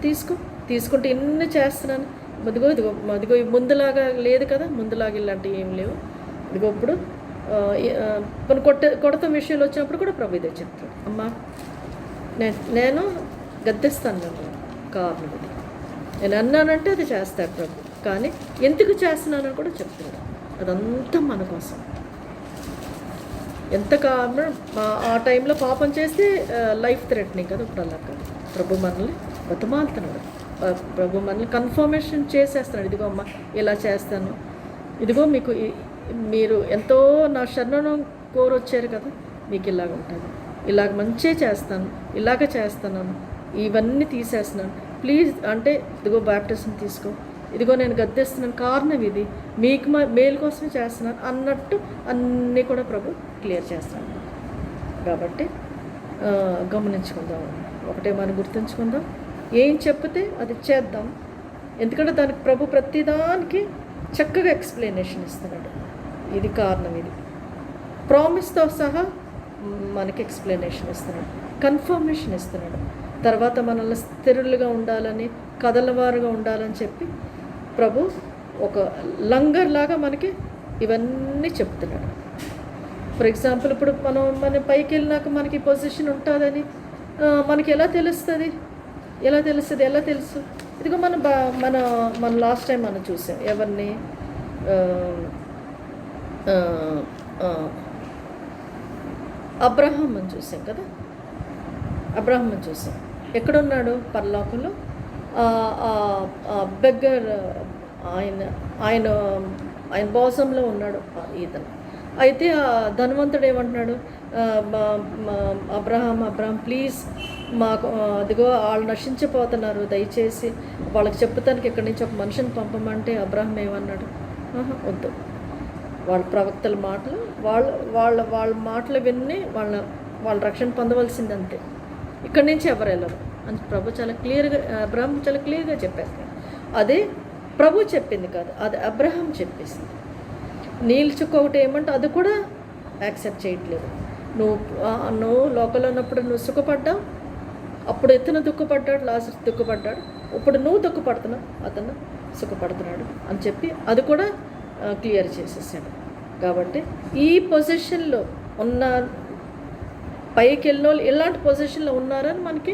తీసుకుంటే ఇన్ని చేస్తున్నాను, ఇదిగో ముందులాగా లేదు కదా, ముందులాగా ఇలాంటివి ఏం లేవు, ఇదిగో ఇప్పుడు కొన్ని కొడత విషయాలు వచ్చినప్పుడు కూడా ప్రభు ఇదే చెప్తాడు, అమ్మా నేను గద్దెస్తాను నన్ను, కారణం ఇది నేను అన్నానంటే అది చేస్తాడు ప్రభు, కానీ ఎందుకు చేస్తున్నానని కూడా చెప్తున్నాడు. అదంతా మన కోసం. ఎంత కారణం ఆ టైంలో పాపం చేస్తే లైఫ్ థ్రెటనింగ్ కదా, ఇప్పుడు అలా కాదు. ప్రభు మనల్ని బతిమాలుతున్నాడు, ప్రభు మనల్ని కన్ఫర్మేషన్ చేసేస్తున్నాడు. ఇదిగో అమ్మ ఇలా చేస్తాను, ఇదిగో మీరు ఎంతో నా శరణను కోరొచ్చారు కదా, మీకు ఇలాగ ఉంటుంది, ఇలాగ మంచిగా చేస్తాను, ఇలాగ చేస్తున్నాను, ఇవన్నీ తీసేస్తున్నాను ప్లీజ్ అంటే, ఇదిగో బ్యాప్టిజం తీసుకో, ఇదిగో నేను గద్దెస్తున్నాను, కారణం ఇది, మీకు మేలు కోసమే చేస్తున్నాను అన్నట్టు అన్నీ కూడా ప్రభు క్లియర్ చేస్తాను. కాబట్టి గమనించుకుందాం, ఒకటే మనం గుర్తుంచుకుందాం, ఏం చెప్తే అది చేద్దాం. ఎందుకంటే దానికి ప్రభు ప్రతిదానికి చక్కగా ఎక్స్ప్లెనేషన్ ఇస్తున్నాడు. ఇది కారణం, ఇది ప్రామిస్తో సహా మనకి ఎక్స్ప్లెనేషన్ ఇస్తున్నాడు, కన్ఫర్మేషన్ ఇస్తున్నాడు. తర్వాత మనల్ని స్థిరులుగా ఉండాలని, కదలవారుగా ఉండాలని చెప్పి ప్రభు ఒక లంగర్ లాగా మనకి ఇవన్నీ చెప్తున్నాడు. ఫర్ ఎగ్జాంపుల్ ఇప్పుడు మన పైకి వెళ్ళినాక మనకి పొజిషన్ ఉంటుందని మనకి ఎలా తెలుస్తుంది? ఎలా తెలుసు? ఇదిగో మన లాస్ట్ టైం మనం చూసాం, ఎవరిని అబ్రహాం అని చూసాం కదా. అబ్రహాం అని చూసాం, ఎక్కడున్నాడు? పరలోకంలో బెగ్గర్ ఆయన బోసంలో ఉన్నాడు ఈతను. అయితే ఆ ధనవంతుడు ఏమంటున్నాడు, అబ్రహాం ప్లీజ్ మాకు అదిగో వాళ్ళు నశించిపోతున్నారు, దయచేసి వాళ్ళకి చెప్పుతానికి ఇక్కడి నుంచి ఒక మనిషిని పంపమంటే అబ్రహాం ఏమన్నాడు, వద్దు, వాళ్ళ ప్రవక్తల మాటలు వాళ్ళ మాటలు విని వాళ్ళ రక్షణ పొందవలసింది అంతే, ఇక్కడి నుంచి ఎవరు వెళ్ళరు అని ప్రభు చాలా క్లియర్గా, అబ్రహాం చాలా క్లియర్గా చెప్పేస్తాడు. అదే ప్రభు చెప్పింది కాదు, అది అబ్రహాం చెప్పేసింది. నీళ్ళు చుక్క ఒకటి ఏమంటే అది కూడా యాక్సెప్ట్ చేయట్లేదు. నువ్వు లోకంలో ఉన్నప్పుడు నువ్వు సుఖపడ్డావు, అప్పుడు ఎత్తున దుఃఖపడ్డాడు, లాస్ట్ దుఃఖపడ్డాడు, ఇప్పుడు నువ్వు దుఃఖపడుతున్నావు, అతను సుఖపడుతున్నాడు అని చెప్పి అది కూడా క్లియర్ చేసేసాడు. కాబట్టి ఈ పొజిషన్లో ఉన్న పైకి వెళ్ళిన వాళ్ళు ఎలాంటి పొజిషన్లో ఉన్నారని మనకి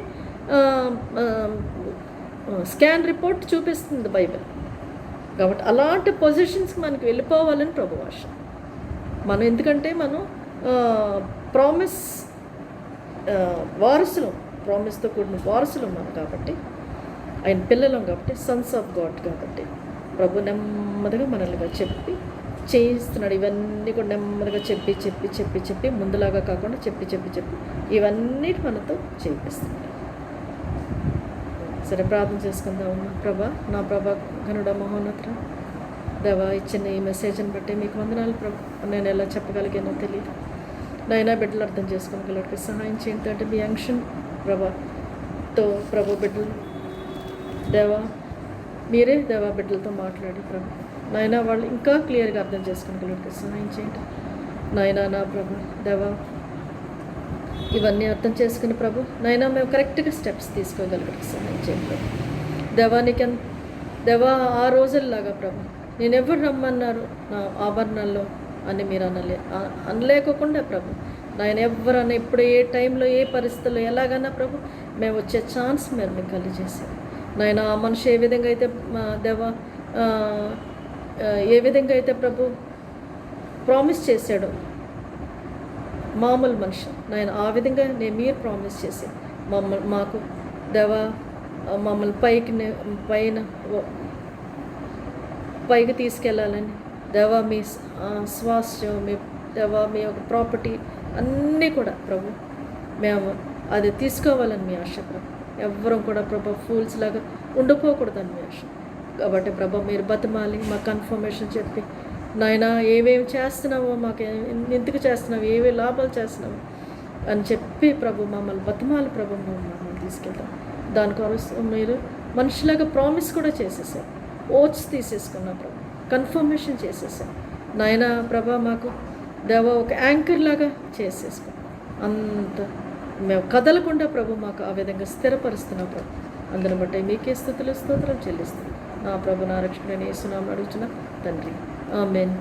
స్కాన్ రిపోర్ట్ చూపిస్తుంది బైబిల్. కాబట్టి అలాంటి పొజిషన్స్కి మనకి వెళ్ళిపోవాలని ప్రభు ఆశ. మనం ఎందుకంటే మనం ప్రామిస్ వారసులం, ప్రామిస్తో కూడిన వారసులు ఉన్నాం కాబట్టి, ఆయన పిల్లలం కాబట్టి, సన్స్ ఆఫ్ గాడ్ కాబట్టి ప్రభు నెమ్మదిగా మనల్నిగా చెప్పి చేయిస్తున్నాడు. ఇవన్నీ కూడా నెమ్మదిగా చెప్పి చెప్పి చెప్పి చెప్పి ముందులాగా కాకుండా చెప్పి చెప్పి చెప్పి ఇవన్నీ మనతో చేయిస్తున్నాడు. సరే, ప్రార్థన చేసుకుందాం. ప్రభా, నా ప్రభా, ఘనుడ, మహోన్నత దేవా, ఇచ్చిన ఈ మెసేజ్ని బట్టి మీకు వందనాలు ప్రభు. నేను ఎలా చెప్పగలిగానో తెలియదు నైనా, బిడ్డలు అర్థం చేసుకోగలరికి సహాయం చేయండి. అంటే మీ యాంక్షన్ ప్రభాతో ప్రభు బిడ్డలు దేవా, మీరే దేవా బిడ్డలతో మాట్లాడి ప్రభు నాయనా, వాళ్ళు ఇంకా క్లియర్గా అర్థం చేసుకోగలరికి సహాయం చేయండి నాయనా. నా ప్రభు దేవా, ఇవన్నీ అర్థం చేసుకుని ప్రభు నాయనా, మేము కరెక్ట్గా స్టెప్స్ తీసుకోగలిగి సహాయం చేయండి ప్రభు. దేవానికి దేవా, ఆ రోజుల్లాగా ప్రభు నేను ఎవరు రమ్మన్నారు నా ఆభరణాల్లో అని మీరు అనలేకోకుండా ప్రభు నాయన, ఎవరన్నా ఇప్పుడు ఏ టైంలో ఏ పరిస్థితుల్లో ఎలాగన్నా ప్రభు మేము వచ్చే ఛాన్స్ మీరు మీకు కలిగజేశారు నాయన. ఆ మనిషి ఏ విధంగా అయితే దేవా ఏ విధంగా అయితే ప్రభు ప్రామిస్ చేశాడో మామూలు మనిషి నాయన, ఆ విధంగా మీరు ప్రామిస్ చేసి మాకు దేవా మమ్మల్ని పైకి తీసుకెళ్ళాలని దేవా, మీ స్వాస్థ్యం, మీ దేవా, మీ యొక్క ప్రాపర్టీ అన్నీ కూడా ప్రభు మేము అది తీసుకోవాలని మీ ఆశ ప్రభు. ఎవ్వరం కూడా ప్రభు ఫూల్స్ లాగా ఉండిపోకూడదని మీ ఆశ. కాబట్టి ప్రభు మీరు బతిమాలి మాకు కన్ఫర్మేషన్ చెప్పి నాయన, ఏమేమి చేస్తున్నావో, మాకు ఎందుకు చేస్తున్నావు, ఏవే లాభాలు చేస్తున్నావు అని చెప్పి ప్రభు మమ్మల్ని బతిమాలి ప్రభు, మమ్మల్ని తీసుకెళ్తాం. దానికోసం మీరు మనుషులాగా ప్రామిస్ కూడా చేసేసారు, ఓట్స్ తీసేసుకున్నా ప్రభు, కన్ఫర్మేషన్ చేసేసారు నాయన. ప్రభా మాకు దేవ ఒక యాంకర్ లాగా చేసేసుకో, అంత మేము కదలకుండా ప్రభు మాకు ఆ విధంగా స్థిరపరుస్తున్నాం ప్రభు. అందుని బట్టి మీకే స్తుతులు స్తోత్రం చెల్లిస్తున్నాం. నా ప్రభు, నా రక్షకుడైన యేసు నామమున అడుగుచున్నా తండ్రి, ఆమేన్.